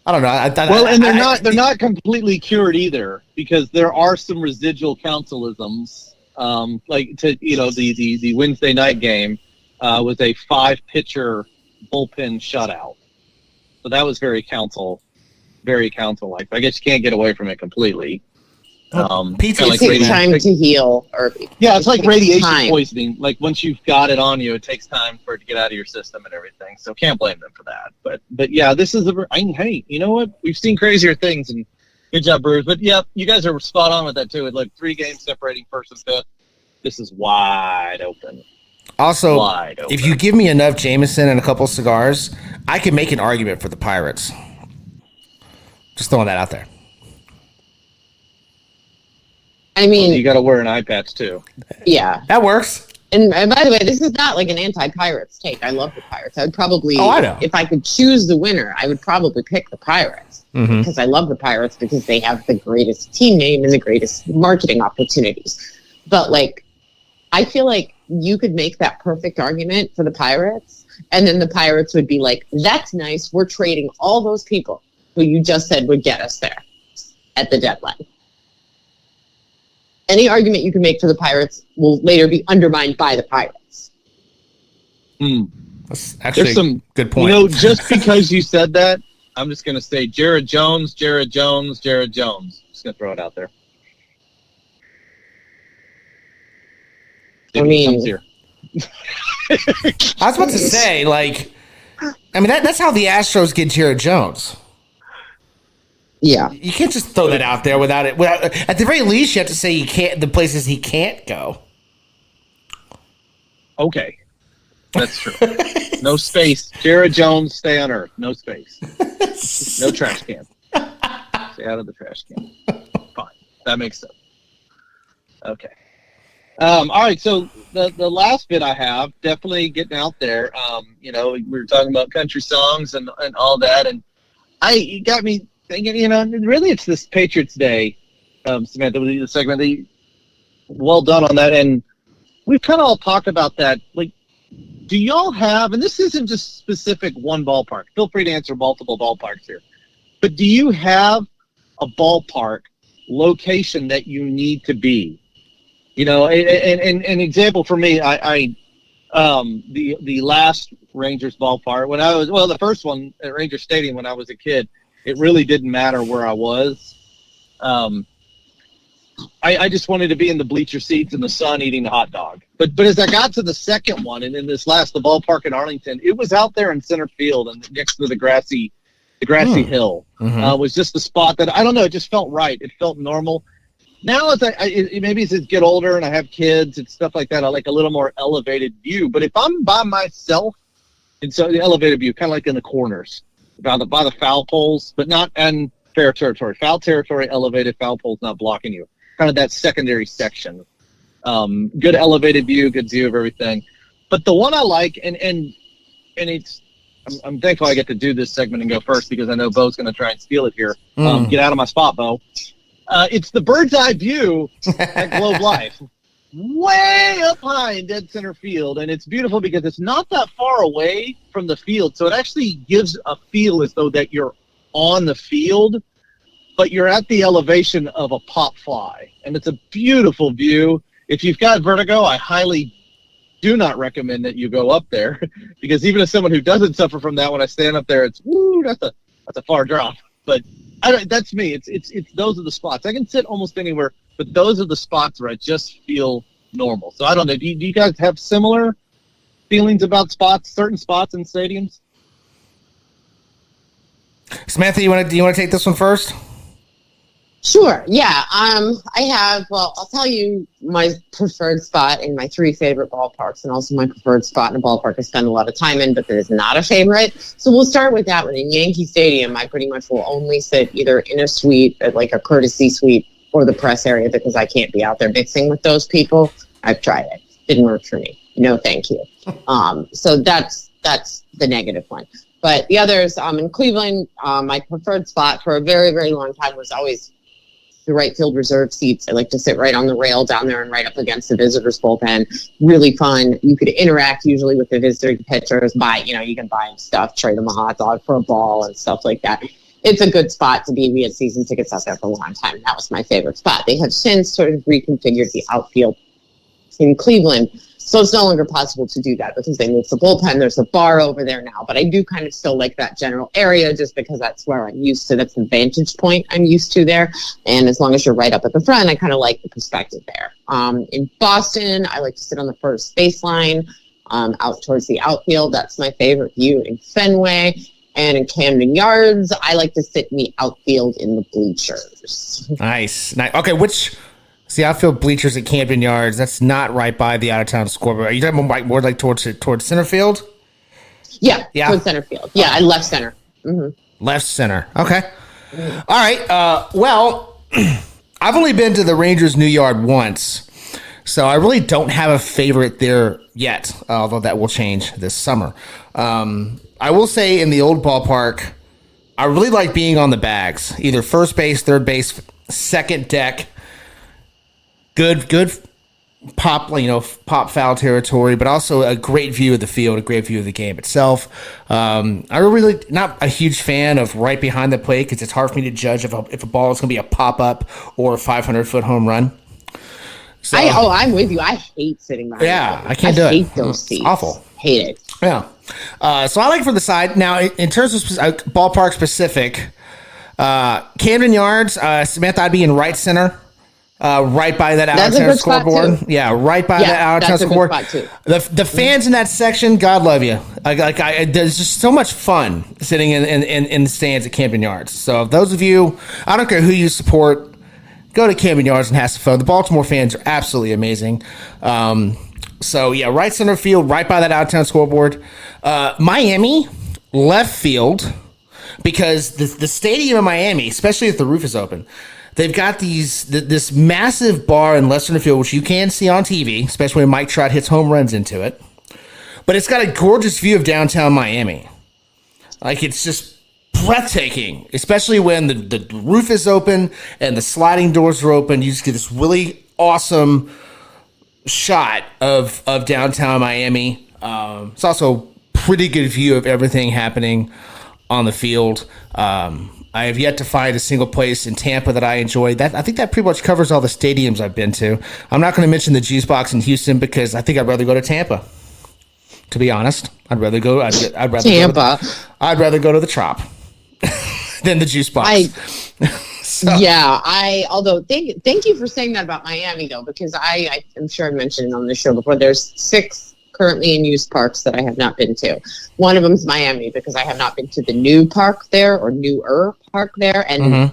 I don't know. And they're not completely cured either, because there are some residual councilisms. The Wednesday night game was a 5-pitcher bullpen shutout, so that was very council-like. I guess you can't get away from it completely. It takes time to heal. It's like radiation poisoning. Like once you've got it on you, it takes time for it to get out of your system and everything. So can't blame them for that. But yeah, this is hey, you know what? We've seen crazier things, and good job, Brewers. But yeah, you guys are spot on with that too. With like 3 games separating first and fifth, this is wide open. Also, if you give me enough Jameson and a couple cigars, I can make an argument for the Pirates. Just throwing that out there. You got to wear an eye patch too. Yeah, that works. And by the way, this is not like an anti-Pirates take. I love the Pirates. I would probably, if I could choose the winner, I would probably pick the Pirates because I love the Pirates because they have the greatest team name and the greatest marketing opportunities. But I feel like you could make that perfect argument for the Pirates, and then the Pirates would be like, "That's nice. We're trading all those people who you just said would get us there at the deadline." Any argument you can make for the Pirates will later be undermined by the Pirates. That's actually a good point. Just because you said that, I'm just going to say Jared Jones. Just going to throw it out there. I mean, I was about to say, that's how the Astros get Jared Jones. Yeah, you can't just throw that out there without it. At the very least, you have to say he can't. The places he can't go. Okay, that's true. No space. Jared Jones, stay on Earth. No space. No trash can. Stay out of the trash can. Fine, that makes sense. Okay. All right. So the last bit I have, definitely getting out there. We were talking about country songs and all that, and you got me thinking, really it's this Patriots Day, Samantha, the segment. Well done on that. And we've kind of all talked about that. Do y'all have, and this isn't just specific one ballpark, feel free to answer multiple ballparks here, but do you have a ballpark location that you need to be? An example for me, the last Rangers ballpark, the first one at Ranger Stadium when I was a kid, it really didn't matter where I was. I just wanted to be in the bleacher seats in the sun eating a hot dog. But as I got to the second one, and in the ballpark in Arlington, it was out there in center field and next to the grassy hill. Was just the spot that, I don't know, it just felt right. It felt normal. Now, maybe as I get older and I have kids and stuff like that, I like a little more elevated view. But if I'm by myself, and so the elevated view, kind of like in the corners, by the foul poles, but not in fair territory. Foul territory, elevated, foul poles not blocking you. Kind of that secondary section. Good elevated view, good view of everything. But the one I like, and it's, I'm thankful I get to do this segment and go first because I know Bo's going to try and steal it here. Get out of my spot, Bo. It's the bird's eye view at Globe Life. Way up high in dead center field, and it's beautiful because it's not that far away from the field, so it actually gives a feel as though that you're on the field, but you're at the elevation of a pop fly, and it's a beautiful view. If you've got vertigo, I highly do not recommend that you go up there because even as someone who doesn't suffer from that, when I stand up there, it's that's a far drop. But that's me. It's those are the spots. I can sit almost anywhere, but those are the spots where I just feel normal. So I don't know. Do you guys have similar feelings about certain spots in stadiums? Samantha, do you want to take this one first? Sure. Yeah. I'll tell you my preferred spot in my 3 favorite ballparks, and also my preferred spot in a ballpark I spend a lot of time in, but that is not a favorite. So we'll start with that one. In Yankee Stadium, I pretty much will only sit either in a suite, like a courtesy suite, or the press area, because I can't be out there mixing with those people. I've tried it. Didn't work for me. No, thank you. So that's the negative one. But the others, in Cleveland, my preferred spot for a very, very long time was always the right field reserve seats. I like to sit right on the rail down there and right up against the visitors' bullpen. Really fun. You could interact usually with the visiting pitchers. You can buy them stuff, trade them a hot dog for a ball and stuff like that. It's a good spot to be. We had season tickets out there for a long time. That was my favorite spot. They have since sort of reconfigured the outfield in Cleveland, so it's no longer possible to do that because they moved the bullpen. There's a bar over there now, but I do kind of still like that general area just because that's where I'm used to. That's the vantage point I'm used to there. And as long as you're right up at the front, I kind of like the perspective there. In Boston, I like to sit on the first baseline, out towards the outfield. That's my favorite view in Fenway. And in Camden Yards, I like to sit in the outfield in the bleachers. Nice. Okay, the outfield bleachers at Camden Yards, that's not right by the out-of-town scoreboard. Are you talking more like towards center field? Yeah, towards center field. Yeah, I left center. Mm-hmm. Left center. Okay. All right. Well, I've only been to the Rangers' new yard once, so I really don't have a favorite there yet, although that will change this summer. I will say in the old ballpark, I really like being on the bags, either first base, third base, second deck. Good pop foul territory, but also a great view of the field, a great view of the game itself. I'm really not a huge fan of right behind the plate because it's hard for me to judge if a ball is going to be a pop-up or a 500-foot home run. So, I'm with you. I hate sitting behind. Yeah, I can't do it. I hate those seats. It's awful. Hate it. Yeah. So I like it from the side. Now, in terms of ballpark specific, Camden Yards, Samantha, I'd be in right center. Right by that out-of-town scoreboard. Yeah, right by that out-of-town scoreboard. The fans in that section, God love you. There's just so much fun sitting in the stands at Camden Yards. So those of you, I don't care who you support, go to Camden Yards and have some fun. The Baltimore fans are absolutely amazing. So yeah, right center field, right by that out-of-town scoreboard. Miami, left field, because the stadium in Miami, especially if the roof is open, they've got this massive bar in left center field, which you can see on TV, especially when Mike Trout hits home runs into it. But it's got a gorgeous view of downtown Miami. It's just breathtaking, especially when the roof is open and the sliding doors are open. You just get this really awesome shot of downtown Miami. It's also a pretty good view of everything happening on the field. I have yet to find a single place in Tampa that I enjoy. I think that pretty much covers all the stadiums I've been to. I'm not going to mention the Juice Box in Houston because I think I'd rather go to Tampa. To be honest, I'd rather go to the Trop than the Juice Box. Although thank you for saying that about Miami though, because I'm sure I mentioned it on the show before. There's 6 currently in use parks that I have not been to. One of them is Miami because I have not been to the new park there or newer park there, and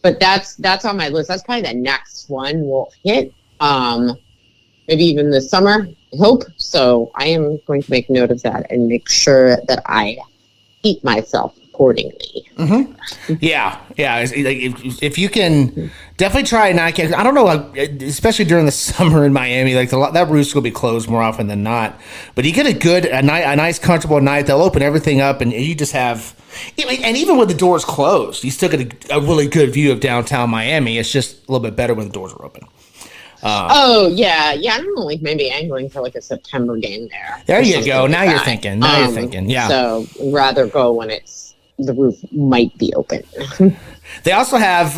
but that's on my list. That's probably the next one we'll hit. Maybe even this summer, I hope. So I am going to make note of that and make sure that I keep myself accordingly. Yeah. If you can, definitely try it. I don't know, especially during the summer in Miami, that roof's will be closed more often than not. But you get a nice, comfortable night. They'll open everything up, and you just have. And even when the doors closed, you still get a really good view of downtown Miami. It's just a little bit better when the doors are open. I don't know, maybe angling for a September game there. There you go. Now you're thinking. You're thinking. Yeah. So rather go when the roof might be open. They also have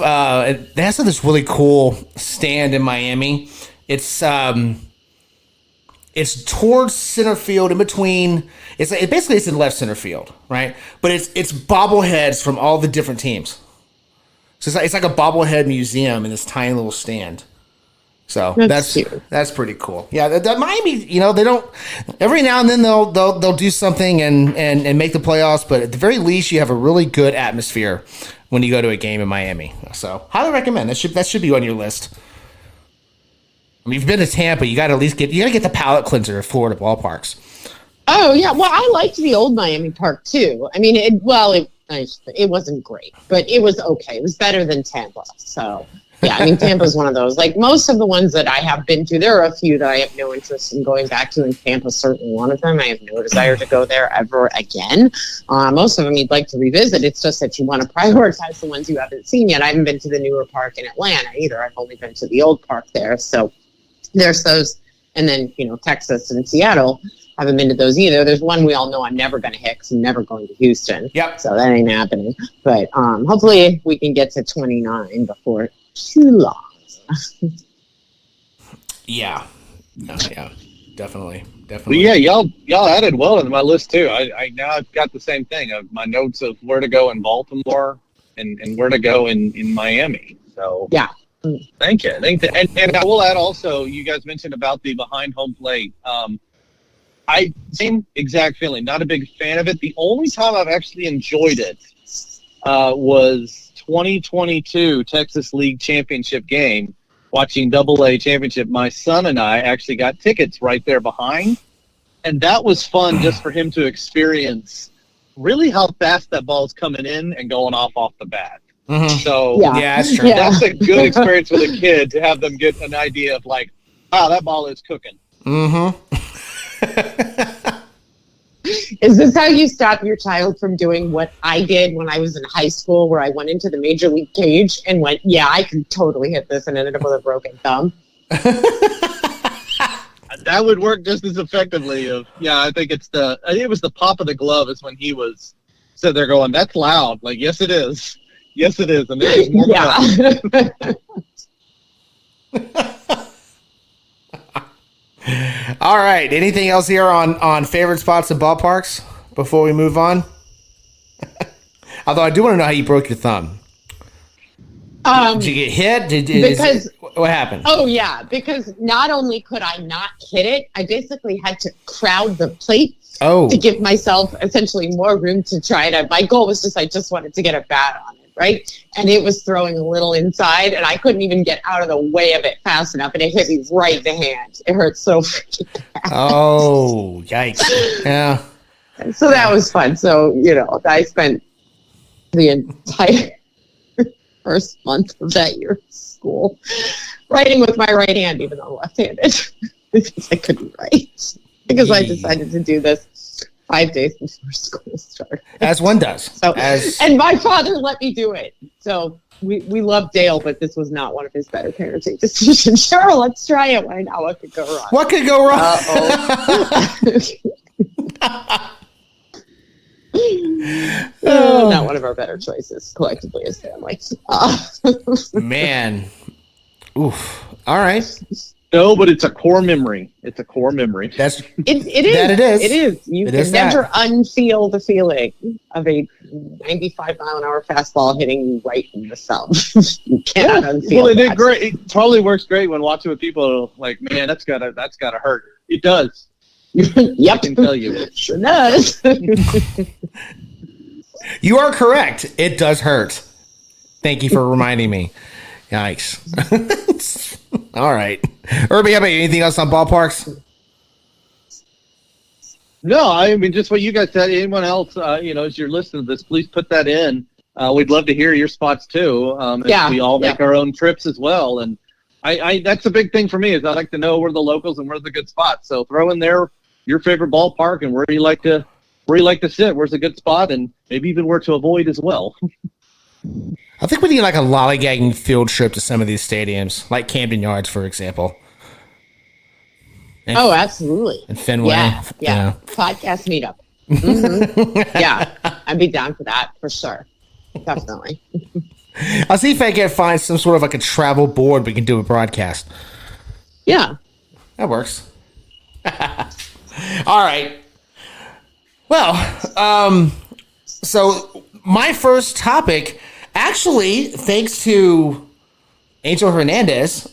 this really cool stand in Miami. It's towards center field, in between. It's in left center field, right? But it's bobbleheads from all the different teams. So it's like a bobblehead museum in this tiny little stand. So cute. That's pretty cool. Yeah, the Miami, they don't. Every now and then they'll do something and make the playoffs, but at the very least, you have a really good atmosphere when you go to a game in Miami. So highly recommend. That should be on your list. I mean, you've been to Tampa, you got to at least get the palate cleanser of Florida ballparks. Oh yeah, well I liked the old Miami Park too. I mean, it wasn't great, but it was okay. It was better than Tampa. So. Yeah, I mean, Tampa's one of those. Like most of the ones that I have been to, there are a few that I have no interest in going back to, and Tampa's certainly one of them. I have no desire to go there ever again. Most of them you'd like to revisit. It's just that you want to prioritize the ones you haven't seen yet. I haven't been to the newer park in Atlanta either. I've only been to the old park there. So there's those. And then, Texas and Seattle. Haven't been to those either. There's one we all know I'm never going to hit because I'm never going to Houston. Yep. So that ain't happening. But hopefully we can get to 29 before too long. Yeah, definitely. Well, yeah, y'all added well into my list too. I now I've got the same thing of my notes of where to go in Baltimore and where to go in Miami. So yeah, thank you. And I will add also, you guys mentioned about the behind home plate. Same exact feeling. Not a big fan of it. The only time I've actually enjoyed it was 2022 Texas League Championship game, watching AA Championship. My son and I actually got tickets right there behind, and that was fun just for him to experience really how fast that ball's coming in and going off the bat. Mm-hmm. So yeah, that's true. That's a good experience with a kid to have them get an idea of like, wow, that ball is cooking. Mm-hmm. Is this how you stop your child from doing what I did when I was in high school, where I went into the major league cage and went, yeah, I can totally hit this, and ended up with a broken thumb? That would work just as effectively. I think it was the pop of the glove is when he was sitting there going, that's loud. Like, yes, it is. Yes, it is. And there's more. Yeah. All right. Anything else here on favorite spots and ballparks before we move on? Although I do want to know how you broke your thumb. Did you get hit? What happened? Oh, yeah. Because not only could I not hit it, I basically had to crowd the plate to give myself essentially more room to try to. My goal was I just wanted to get a bat on it. Right. And it was throwing a little inside, and I couldn't even get out of the way of it fast enough. And it hit me right in the hand. It hurt so freaking bad. Oh, yikes. Yeah. So that was fun. So, I spent the entire first month of that year at school writing with my right hand, even though I'm left-handed, because I couldn't write. Because I decided to do this 5 days before school started. As one does. And my father let me do it. So we love Dale, but this was not one of his better parenting decisions. Sure, let's try it. Why not? What could go wrong? What could go wrong? Not one of our better choices collectively as family. Man. Oof. All right. No, but it's a core memory. It's a core memory. It is. That it is. It is. You can never unfeel the feeling of a 95-mile-an-hour fastball hitting you right in the thumb. You cannot unfeel. Well, it did great. It totally works great when watching with people like, man, that's gotta hurt. It does. Yep. I can tell you. It sure does. You are correct. It does hurt. Thank you for reminding me. Yikes. All right. Irby, how about you? Anything else on ballparks? No, I mean, just what you guys said. Anyone else, as you're listening to this, please put that in. We'd love to hear your spots too. We all make our own trips as well. And I that's a big thing for me is I like to know where the locals and where the good spots. So throw in there your favorite ballpark and where you like to sit, where's a good spot, and maybe even where to avoid as well. I think we need like a lollygagging field trip to some of these stadiums, like Camden Yards, for example. Absolutely. And Fenway. Yeah. Podcast meetup. Mm-hmm. Yeah, I'd be down for that for sure. Definitely. I'll see if I can find some sort of like a travel board we can do a broadcast. Yeah. That works. All right. Well, so my first topic, actually, thanks to Angel Hernandez,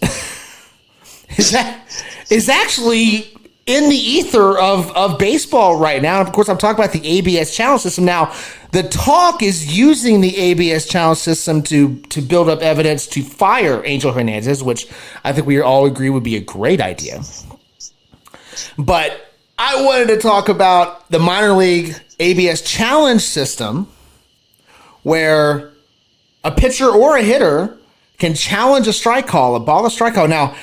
is actually in the ether of baseball right now. And of course, I'm talking about the ABS challenge system. Now, the talk is using the ABS challenge system to build up evidence to fire Angel Hernandez, which I think we all agree would be a great idea. But I wanted to talk about the minor league ABS challenge system, where a pitcher or a hitter can challenge a strike call, a ball of strike call. Now,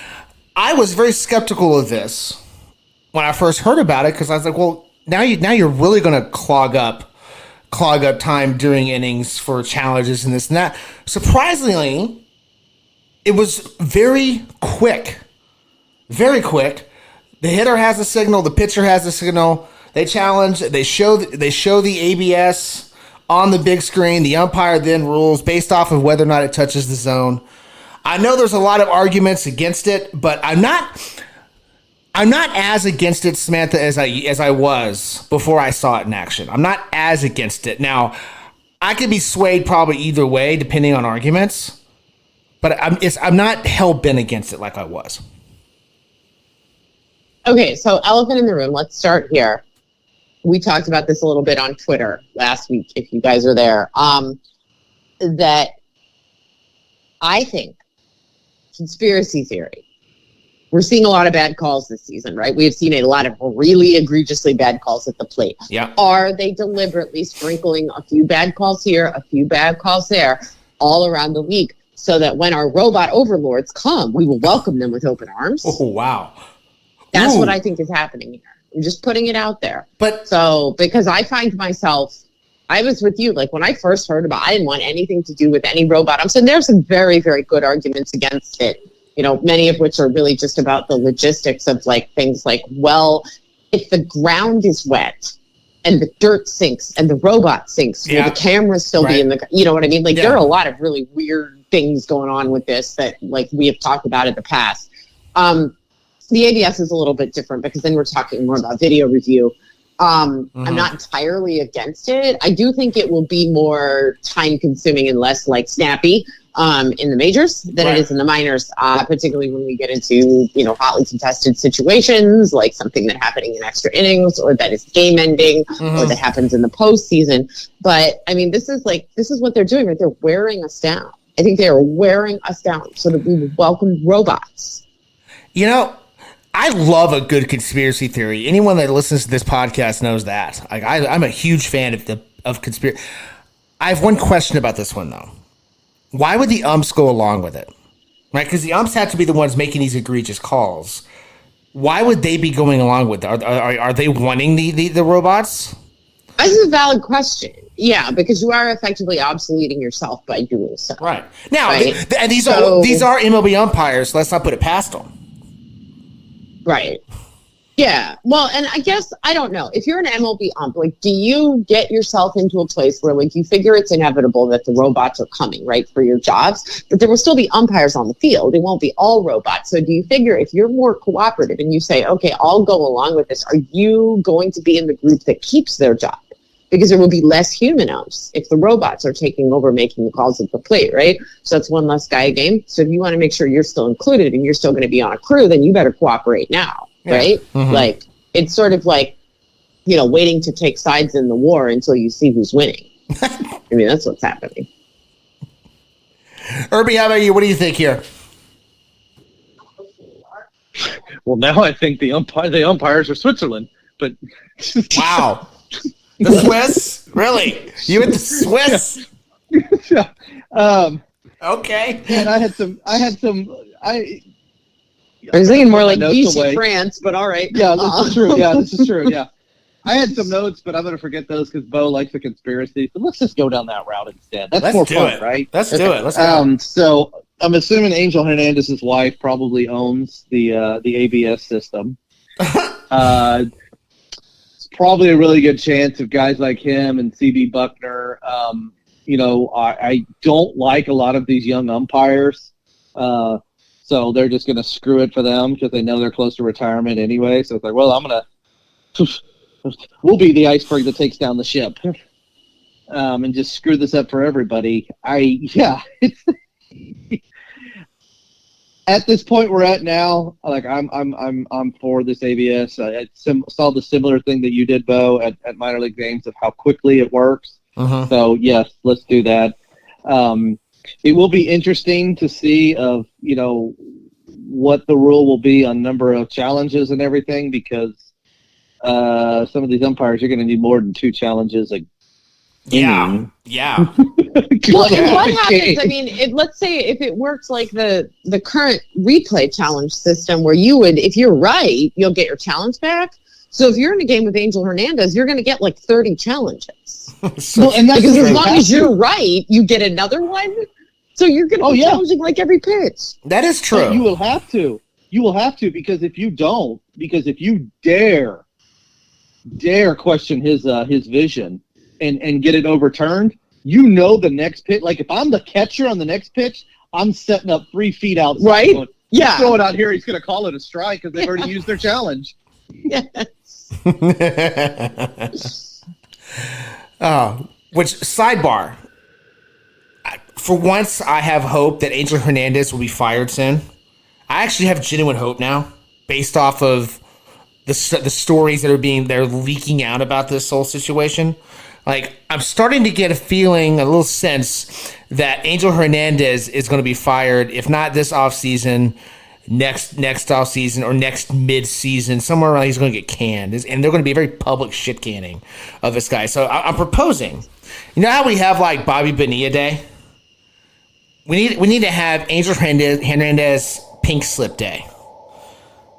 I was very skeptical of this when I first heard about it, because I was like, well, now you're really going to clog up time during innings for challenges and this and that. Surprisingly, it was very quick. Very quick. The hitter has a signal, the pitcher has a signal. They challenge, they show the ABS on the big screen. The umpire then rules based off of whether or not it touches the zone. I know there's a lot of arguments against it, but I'm not as against it, Samantha, as I was before I saw it in action. I'm not as against it. Now, I could be swayed probably either way depending on arguments, but I'm not hell-bent against it like I was. Okay, so elephant in the room. Let's start here. We talked about this a little bit on Twitter last week, if you guys are there, that I think conspiracy theory. We're seeing a lot of bad calls this season, right? We have seen a lot of really egregiously bad calls at the plate. Yeah. Are they deliberately sprinkling a few bad calls here, a few bad calls there, all around the league, so that when our robot overlords come, we will welcome them with open arms? Oh, wow. That's what I think is happening here. I'm just putting it out there. But so, because I find myself, I was with you, like when I first heard about it, I didn't want anything to do with any robot. I'm saying there's some very, very good arguments against it, many of which are really just about the logistics of like things like, well, if the ground is wet and the dirt sinks and the robot sinks, will the camera still be in the, you know what I mean? Like there are a lot of really weird things going on with this that like we have talked about in the past. The ABS is a little bit different because then we're talking more about video review. I'm not entirely against it. I do think it will be more time consuming and less like snappy in the majors than it is in the minors, particularly when we get into, hotly contested situations, like something that happening in extra innings or that is game ending or that happens in the postseason. But I mean, this is what they're doing, right? They're wearing us down. I think they are wearing us down so that we would welcome robots. I love a good conspiracy theory. Anyone that listens to this podcast knows that. Like I'm a huge fan of conspiracy. I have one question about this one though. Why would the umps go along with it? Right? Because the umps have to be the ones making these egregious calls. Why would they be going along with it? Are they wanting the robots? This is a valid question. Yeah, because you are effectively obsoleting yourself by doing so. Right. Now, right? These are MLB umpires, so let's not put it past them. Right. Yeah. Well, and I guess, I don't know. If you're an MLB ump, like, do you get yourself into a place where, like, you figure it's inevitable that the robots are coming, right, for your jobs, but there will still be umpires on the field. It won't be all robots. So do you figure if you're more cooperative and you say, okay, I'll go along with this, are you going to be in the group that keeps their job? Because there will be less human umps if the robots are taking over making the calls at the plate, right? So that's one less guy a game. So if you want to make sure you're still included and you're still going to be on a crew, then you better cooperate now, right? Like, it's sort of like, waiting to take sides in the war until you see who's winning. I mean, that's what's happening. Irby, how about you? What do you think here? Well, now I think the umpires are Switzerland, but wow. The Swiss? Really? You with the Swiss? Yeah. Okay. And I was thinking more like Vichy France, but all right. Yeah, this is true. Yeah, this is true. Yeah. I had some notes, but I'm going to forget those because Bo likes the conspiracy. So let's just go down that route instead. That's more fun, right? Let's do it. Let's go. So I'm assuming Angel Hernandez's wife probably owns the ABS system. Probably a really good chance of guys like him and CB Buckner. I don't like a lot of these young umpires. So they're just going to screw it for them because they know they're close to retirement anyway. So it's like, well, we'll be the iceberg that takes down the ship and just screw this up for everybody. At this point we're at now, like I'm for this ABS. I saw the similar thing that you did, Bo, at minor league games of how quickly it works. Uh-huh. So yes, let's do that. It will be interesting to see what the rule will be on number of challenges and everything, because some of these umpires, you're going to need more than 2 challenges. Yeah. Well, and what happens? I mean, let's say if it works like the current replay challenge system, where if you're right, you'll get your challenge back. So if you're in a game with Angel Hernandez, you're going to get like 30 challenges. Because as long as you're right, you get another one. So you're going to be challenging like every pitch. That is true. But you will have to. You will have to, because if you dare question his vision and get it overturned, the next pitch. Like if I'm the catcher on the next pitch, I'm setting up 3 feet outside. Right? Going, yeah. Throw it out here. He's going to call it a strike because they've already used their challenge. Yes. Which sidebar? For once, I have hope that Angel Hernandez will be fired soon. I actually have genuine hope now, based off of the stories that are leaking out about this whole situation. Like, I'm starting to get a little sense that Angel Hernandez is going to be fired, if not this offseason, next offseason, or next mid-season, somewhere around. He's going to get canned, and they're going to be a very public shit canning of this guy. So I'm proposing. You know how we have like Bobby Bonilla Day? We need to have Angel Hernandez Pink Slip Day.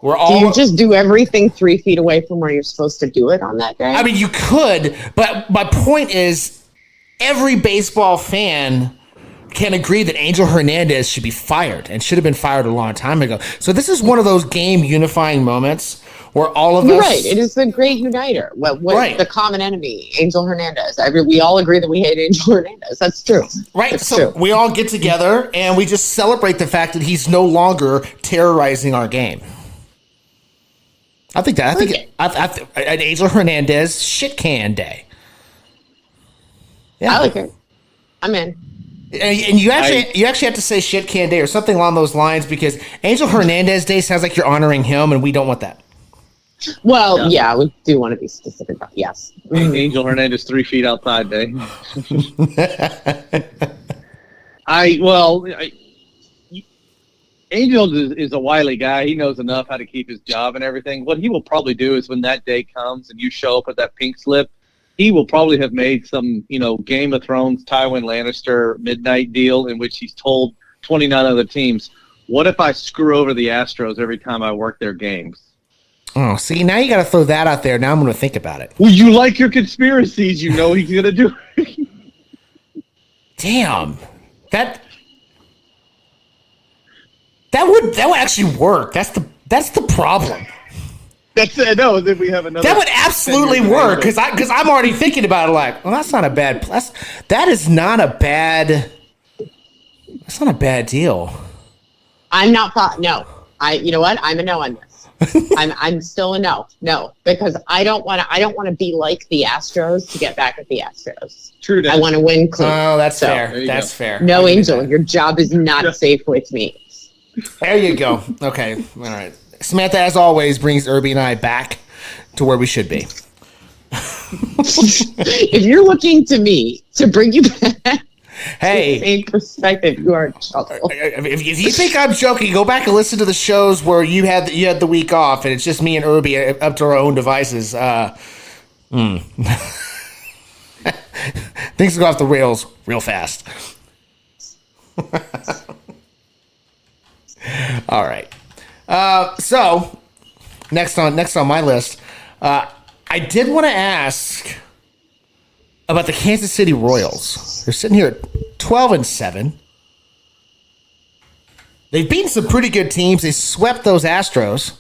Do you just do everything 3 feet away from where you're supposed to do it on that day? I mean, you could, but my point is, every baseball fan can agree that Angel Hernandez should be fired, and should have been fired a long time ago. So this is one of those game unifying moments where all of us... You're right. It is the great uniter. What the common enemy, Angel Hernandez. We all agree that we hate Angel Hernandez. That's true. Right. That's so true. We all get together and we just celebrate the fact that he's no longer terrorizing our game. I think an Angel Hernandez shit can day. Yeah. I like it. I'm in. And you actually have to say shit can day or something along those lines, because Angel Hernandez Day sounds like you're honoring him, and we don't want that. Well, yeah, we do want to be specific about yes. Angel Hernandez 3 feet outside day. Angel is a wily guy. He knows enough how to keep his job and everything. What he will probably do is, when that day comes and you show up with that pink slip, he will probably have made some, Game of Thrones, Tywin Lannister midnight deal in which he's told 29 other teams, what if I screw over the Astros every time I work their games? Oh, see, now you got to throw that out there. Now I'm going to think about it. Well, you like your conspiracies. You know he's going to do it. Damn. That would actually work. That's the problem. That's it. No, then we have another. That would absolutely work, because I'm already thinking about it. Like, well, that's not a bad. That's not a bad deal. I'm not. No, you know what? I'm a no on this. I'm still a no. No, because I don't want to be like the Astros to get back at the Astros. True. I want to win clean. Oh, that's fair. That's fair. No, Angel, your job is not safe with me. There you go. Okay. All right. Samantha, as always, brings Irby and I back to where we should be. If you're looking to me to bring you back hey, to the same perspective, you are in trouble. If you think I'm joking, go back and listen to the shows where you had the week off, and it's just me and Irby up to our own devices. Things go off the rails real fast. All right. So next on my list, I did want to ask about the Kansas City Royals. They're sitting here at 12-7. They've beaten some pretty good teams. They swept those Astros.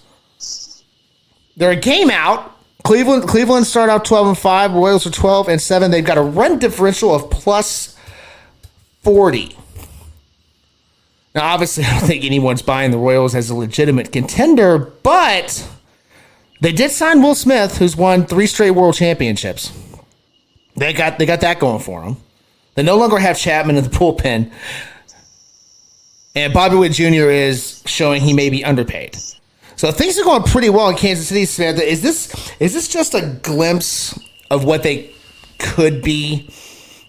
They're a game out. Cleveland started out 12-5. Royals are 12-7. They've got a run differential of plus 40. Now, obviously, I don't think anyone's buying the Royals as a legitimate contender, but they did sign Will Smith, who's won 3 straight world championships. They got that going for them. They no longer have Chapman in the bullpen. And Bobby Witt Jr. is showing he may be underpaid. So things are going pretty well in Kansas City, Samantha. Is this just a glimpse of what they could be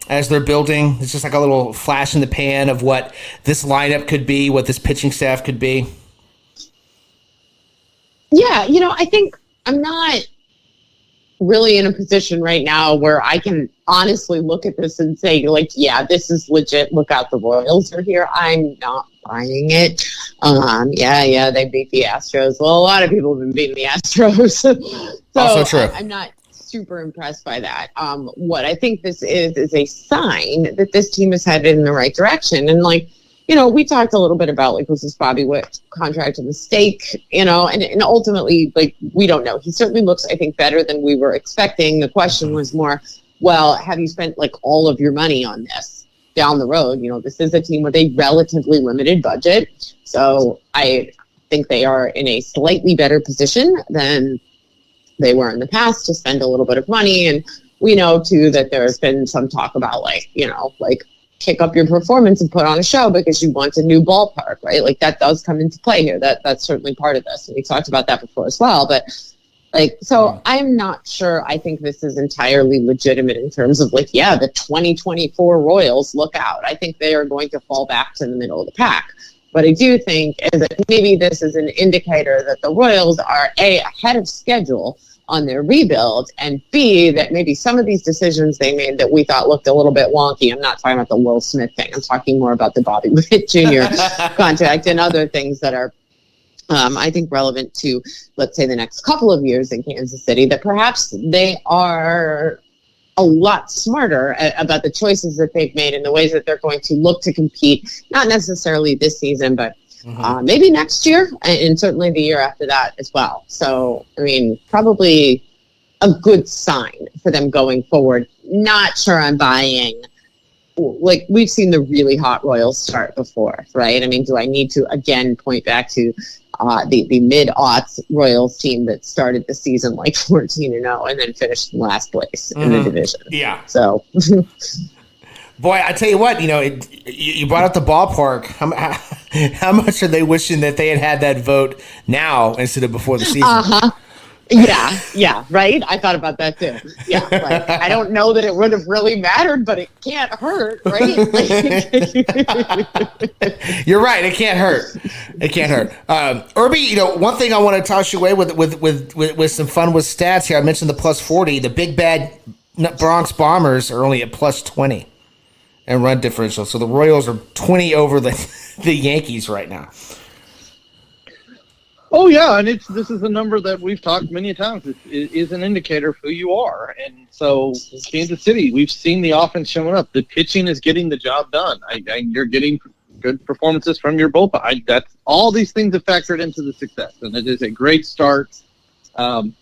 as they're building? It's just like a little flash in the pan of what this lineup could be, what this pitching staff could be? Yeah, I think I'm not really in a position right now where I can honestly look at this and say, like, yeah, this is legit. Look out, the Royals are here. I'm not buying it. Yeah, they beat the Astros. Well, a lot of people have been beating the Astros. So also true. I'm not super impressed by that. What I think this is a sign that this team is headed in the right direction. And we talked a little bit about, was this Bobby Witt contract a mistake, and ultimately, we don't know. He certainly looks, I think, better than we were expecting. The question was more, well, have you spent all of your money on this down the road? This is a team with a relatively limited budget. So I think they are in a slightly better position than they were in the past to spend a little bit of money. And we know, too, that there's been some talk about, kick up your performance and put on a show because you want a new ballpark, right? That does come into play here. That's certainly part of this. And we talked about that before as well. But so I'm not sure. I think this is entirely legitimate in terms of the 2024 Royals, look out. I think they are going to fall back to the middle of the pack. But I do think that maybe this is an indicator that the Royals are A, ahead of schedule on their rebuild, and B, that maybe some of these decisions they made that we thought looked a little bit wonky. I'm not talking about the Will Smith thing. I'm talking more about the Bobby Witt Jr. contract and other things that are, I think, relevant to, let's say, the next couple of years in Kansas City, that perhaps they are a lot smarter about the choices that they've made and the ways that they're going to look to compete, not necessarily this season, but maybe next year, and certainly the year after that as well. So, probably a good sign for them going forward. Not sure I'm buying. We've seen the really hot Royals start before, right? Do I need to, again, point back to the mid-aughts Royals team that started the season 14-0 and then finished in last place in the division? Yeah. So... Boy, I tell you what, you brought up the ballpark. How much are they wishing that they had that vote now instead of before the season? Yeah, right? I thought about that too. Yeah, I don't know that it would have really mattered, but it can't hurt, right? You're right. It can't hurt. It can't hurt. Irby, one thing I want to toss you away with some fun with stats here. I mentioned the plus 40. The big bad Bronx Bombers are only at plus 20. And run differential. So the Royals are 20 over the Yankees right now. Oh, yeah, and this is a number that we've talked many times. It is an indicator of who you are. And so Kansas City, we've seen the offense showing up. The pitching is getting the job done. You're getting good performances from your bullpen. That's all these things have factored into the success, and it is a great start. I'm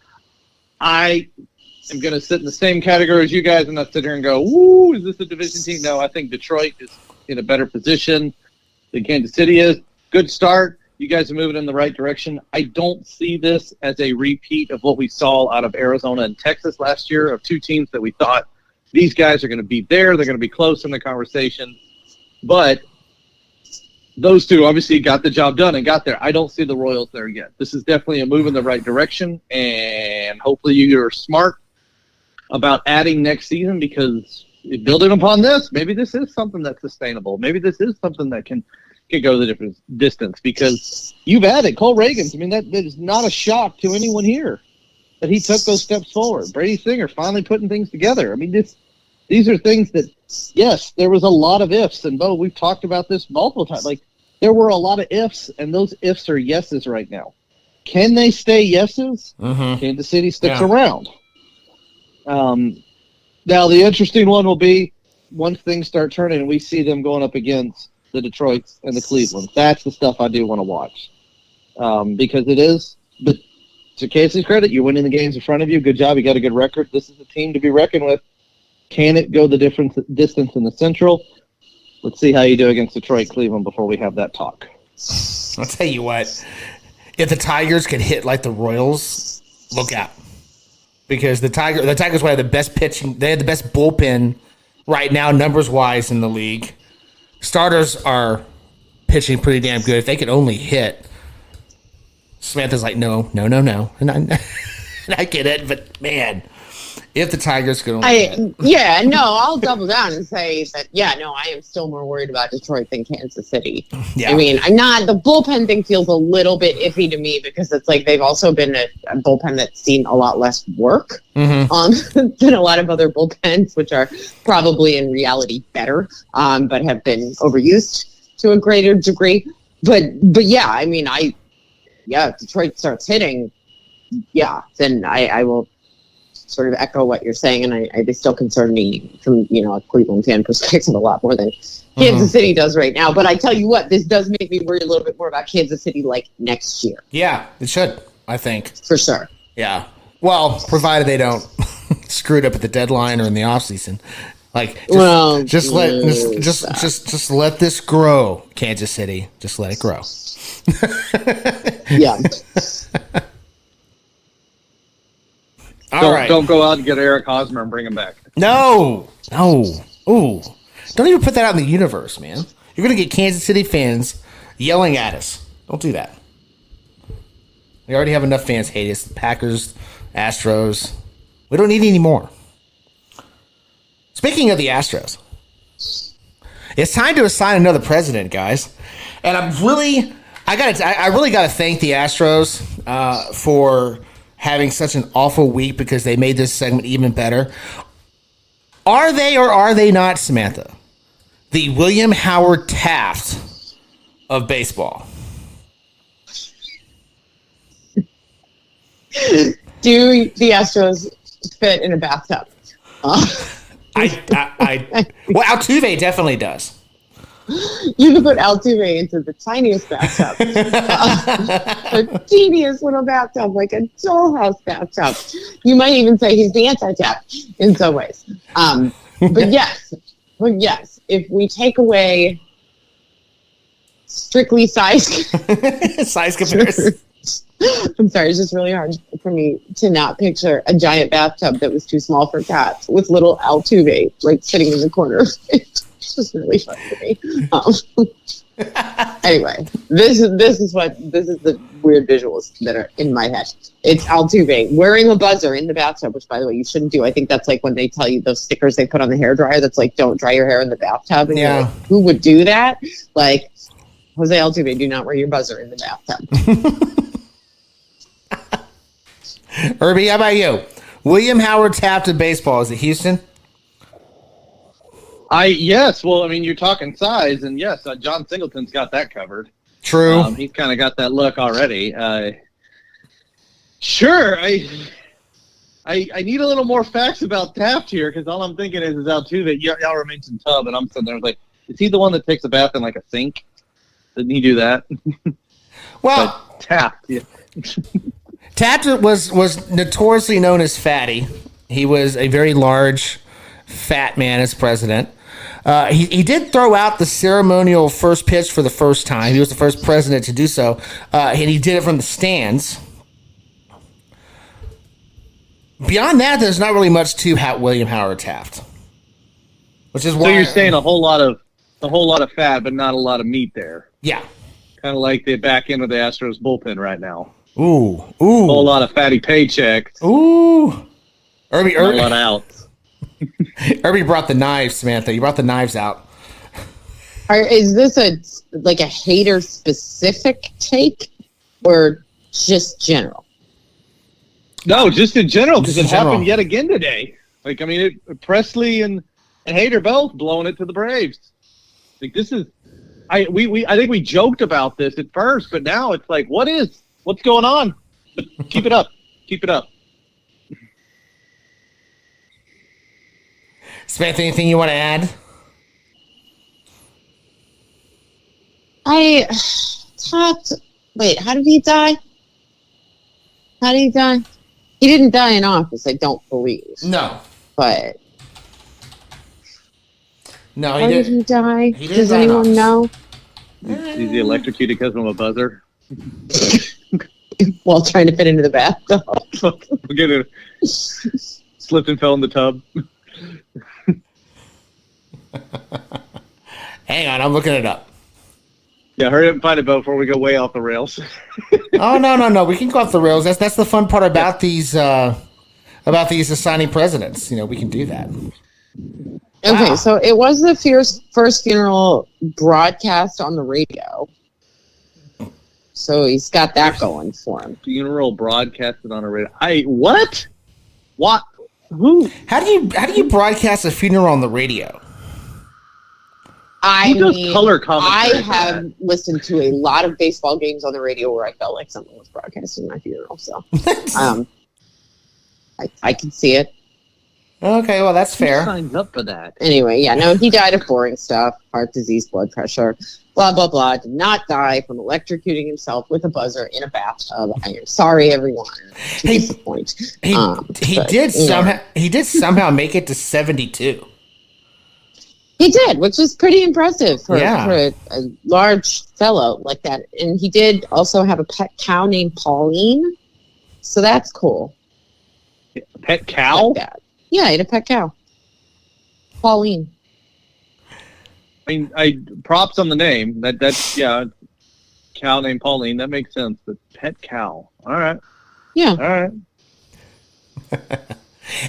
going to sit in the same category as you guys and not sit here and go, "Ooh, is this a division team?" No, I think Detroit is in a better position than Kansas City is. Good start. You guys are moving in the right direction. I don't see this as a repeat of what we saw out of Arizona and Texas last year, of two teams that we thought these guys are going to be there. They're going to be close in the conversation. But those two obviously got the job done and got there. I don't see the Royals there yet. This is definitely a move in the right direction, and hopefully you're smart about adding next season, because building upon this, maybe this is something that's sustainable. Maybe this is something that can go the different distance, because you've added Cole Reagans. That is not a shock to anyone here that he took those steps forward. Brady Singer finally putting things together. These are things that, yes, there was a lot of ifs, and Bo, we've talked about this multiple times. There were a lot of ifs, and those ifs are yeses right now. Can they stay yeses? Kansas City sticks around. Now, the interesting one will be once things start turning and we see them going up against the Detroits and the Clevelands. That's the stuff I do want to watch, because it is. But to Casey's credit, you're winning the games in front of you. Good job. You got a good record. This is a team to be reckoned with. Can it go the distance in the Central? Let's see how you do against Detroit, Cleveland before we have that talk. I'll tell you what. If the Tigers could hit like the Royals, look out. Because the Tigers have the best pitching. They have the best bullpen right now, numbers-wise, in the league. Starters are pitching pretty damn good. If they could only hit, Samantha's like, no. And I get it, but man, if the Tigers could only I'll double down and say that, I am still more worried about Detroit than Kansas City. Yeah. I mean, I'm not, the bullpen thing feels a little bit iffy to me because it's like they've also been a bullpen that's seen a lot less work than a lot of other bullpens, which are probably in reality better, but have been overused to a greater degree. But I mean, if Detroit starts hitting, then I will sort of echo what you're saying, and they still concern me from a Cleveland fan perspective a lot more than Kansas City does right now. But I tell you what, this does make me worry a little bit more about Kansas City like next year. Yeah, it should, I think. For sure. Yeah. Well, provided they don't screw it up at the deadline or in the offseason. Like, just let this grow, Kansas City. Just let it grow. Yeah. Don't go out and get Eric Hosmer and bring him back. No. Ooh. Don't even put that out in the universe, man. You're going to get Kansas City fans yelling at us. Don't do that. We already have enough fans hate us. Packers, Astros. We don't need any more. Speaking of the Astros, it's time to assign another president, guys. And I really got to thank the Astros for having such an awful week because they made this segment even better. Are they or are they not, Samantha, the William Howard Taft of baseball? Do the Astros fit in a bathtub? Well, Altuve definitely does. You could put Altuve into the tiniest bathtub. The teeniest little bathtub, like a dollhouse bathtub. You might even say he's the anti-Tap in some ways. But yes, if we take away strictly size comparison. I'm sorry, it's just really hard for me to not picture a giant bathtub that was too small for cats with little Altuve like sitting in the corner. It's just really fun to me. Anyway, this is the weird visuals that are in my head. It's Altuve wearing a buzzer in the bathtub, which by the way you shouldn't do. I think that's like when they tell you those stickers they put on the hairdryer that's like don't dry your hair in the bathtub. And you're like, who would do that? Like Jose Altuve, do not wear your buzzer in the bathtub. Herbie, how about you? William Howard Taft of baseball. Is it Houston? Yes. Well, I mean, you're talking size, and yes, John Singleton's got that covered. True. He's kind of got that look already. Sure. I need a little more facts about Taft here because all I'm thinking is Altuve. Y'all mentioned Tub, and I'm sitting there like, is he the one that takes a bath in like a sink? Didn't he do that? Well, but Taft. Yeah. Taft was notoriously known as fatty. He was a very large, fat man as president. He did throw out the ceremonial first pitch for the first time. He was the first president to do so, and he did it from the stands. Beyond that, there's not really much to William Howard Taft, which is why. So you're saying a whole lot of fat, but not a lot of meat there. Yeah, kind of like the back end of the Astros bullpen right now. Ooh. A whole lot of fatty paychecks. Ooh. Irby. A lot out. Irby brought the knives, Samantha. You brought the knives out. Is this a hater specific take or just general? No, just in general, because it happened yet again today. Like, I mean, Presley and Hader both blowing it to the Braves. Like, this is, I think we joked about this at first, but now it's like, what's going on? But keep it up. Keep it up. Samantha, anything you want to add? Wait, how did he die? He didn't die in office, I don't believe. No. But no, how did he die? Does anyone know? Is he electrocuted because of a buzzer? While trying to fit into the bathtub. Slipped and fell in the tub. Hang on, I'm looking it up. Yeah, hurry up and find a boat before we go way off the rails. Oh, no. We can go off the rails. That's the fun part about these assigning presidents. We can do that. Okay, Wow. so it was the first funeral broadcast on the radio. So he's got that going for him. Funeral broadcasted on a radio. What? What? Who? How do you broadcast a funeral on the radio? I color commentary? I have listened to a lot of baseball games on the radio where I felt like someone was broadcasting my funeral. So, I can see it. Okay, well that's fair. Who signs up for that? Anyway, yeah, no, he died of boring stuff: heart disease, blood pressure, blah blah blah. Did not die from electrocuting himself with a buzzer in a bathtub. I am sorry, everyone. To disappoint. He did somehow make it to 72. He did, which is pretty impressive for a large fellow like that. And he did also have a pet cow named Pauline. So that's cool. A pet cow? Like that. Yeah, he had a pet cow. Pauline. I props on the name. That's cow named Pauline. That makes sense. But pet cow. All right. Yeah. All right.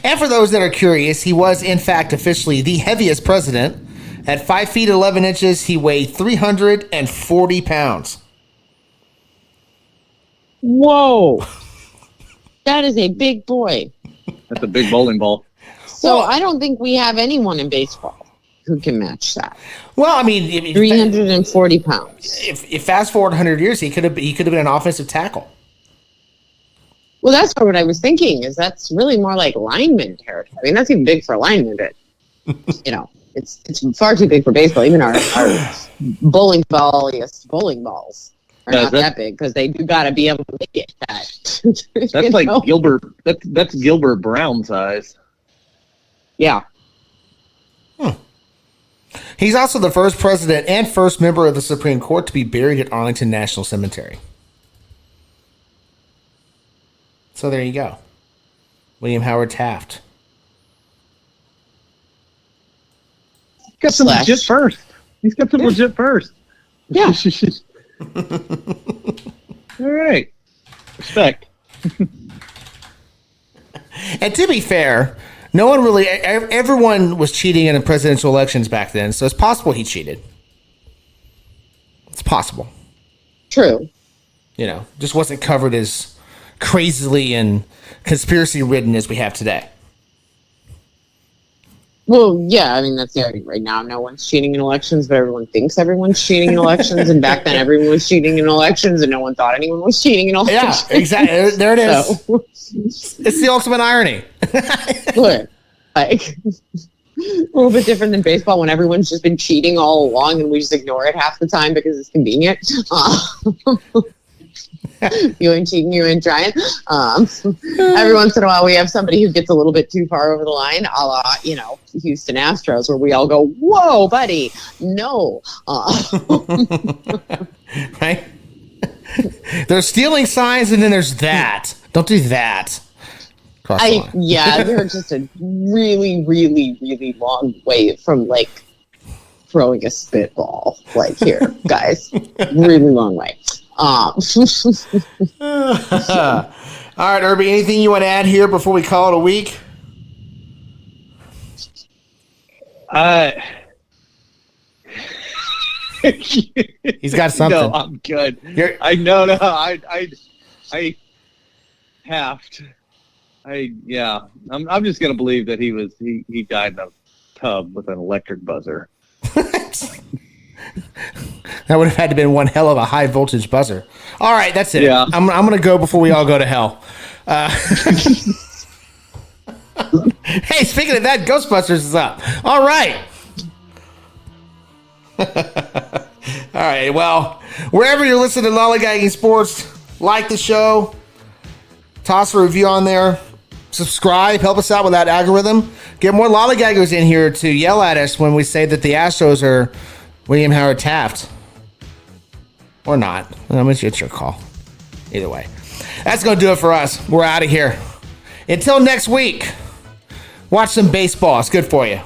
And for those that are curious, he was, in fact, officially the heaviest president. At 5 feet 11 inches, he weighed 340 pounds. Whoa. That is a big boy. That's a big bowling ball. So I don't think we have anyone in baseball who can match that. Well, I mean, 340 pounds. If fast forward 100 years, he could have been an offensive tackle. Well, that's what I was thinking. Is that's really more like lineman territory. I mean, that's even big for linemen, but it's far too big for baseball. Even our bowling balls are not that big because they do got to be able to make it. That's like Gilbert. That's Gilbert Brown size. Yeah. He's also the first president and first member of the Supreme Court to be buried at Arlington National Cemetery. So there you go. William Howard Taft. Got some legit first. He's got some legit first. Yeah. All right. Respect. And to be fair, no one really, everyone was cheating in the presidential elections back then, so it's possible he cheated. It's possible. True. Just wasn't covered as crazily and conspiracy ridden as we have today. Well, yeah, I mean, that's right now. No one's cheating in elections, but everyone thinks everyone's cheating in elections. And back then, everyone was cheating in elections, and no one thought anyone was cheating in elections. Yeah, exactly. There it is. So. It's the ultimate irony. Good. Like, a little bit different than baseball when everyone's just been cheating all along, and we just ignore it half the time because it's convenient. You ain't cheating, you ain't trying. Every once in a while, we have somebody who gets a little bit too far over the line, a la, Houston Astros, where we all go, whoa, buddy, no. Right? There's stealing signs, and then there's that. Don't do that. They're just a really, really, really long way from, throwing a spitball. Here, guys. Really long way. All right, Irby, anything you want to add here before we call it a week? He's got something. No, I'm good. I'm just gonna believe that he died in a tub with an electric buzzer. That would have had to been one hell of a high voltage buzzer. All right, that's it. Yeah. I'm going to go before we all go to hell. Hey, speaking of that, Ghostbusters is up. All right. All right. Well, wherever you're listening to Lollygagging Sports, like the show, toss a review on there, subscribe, help us out with that algorithm. Get more lollygaggers in here to yell at us when we say that the Astros are William Howard Taft. Or not. It's your call. Either way. That's going to do it for us. We're out of here. Until next week, watch some baseball. It's good for you.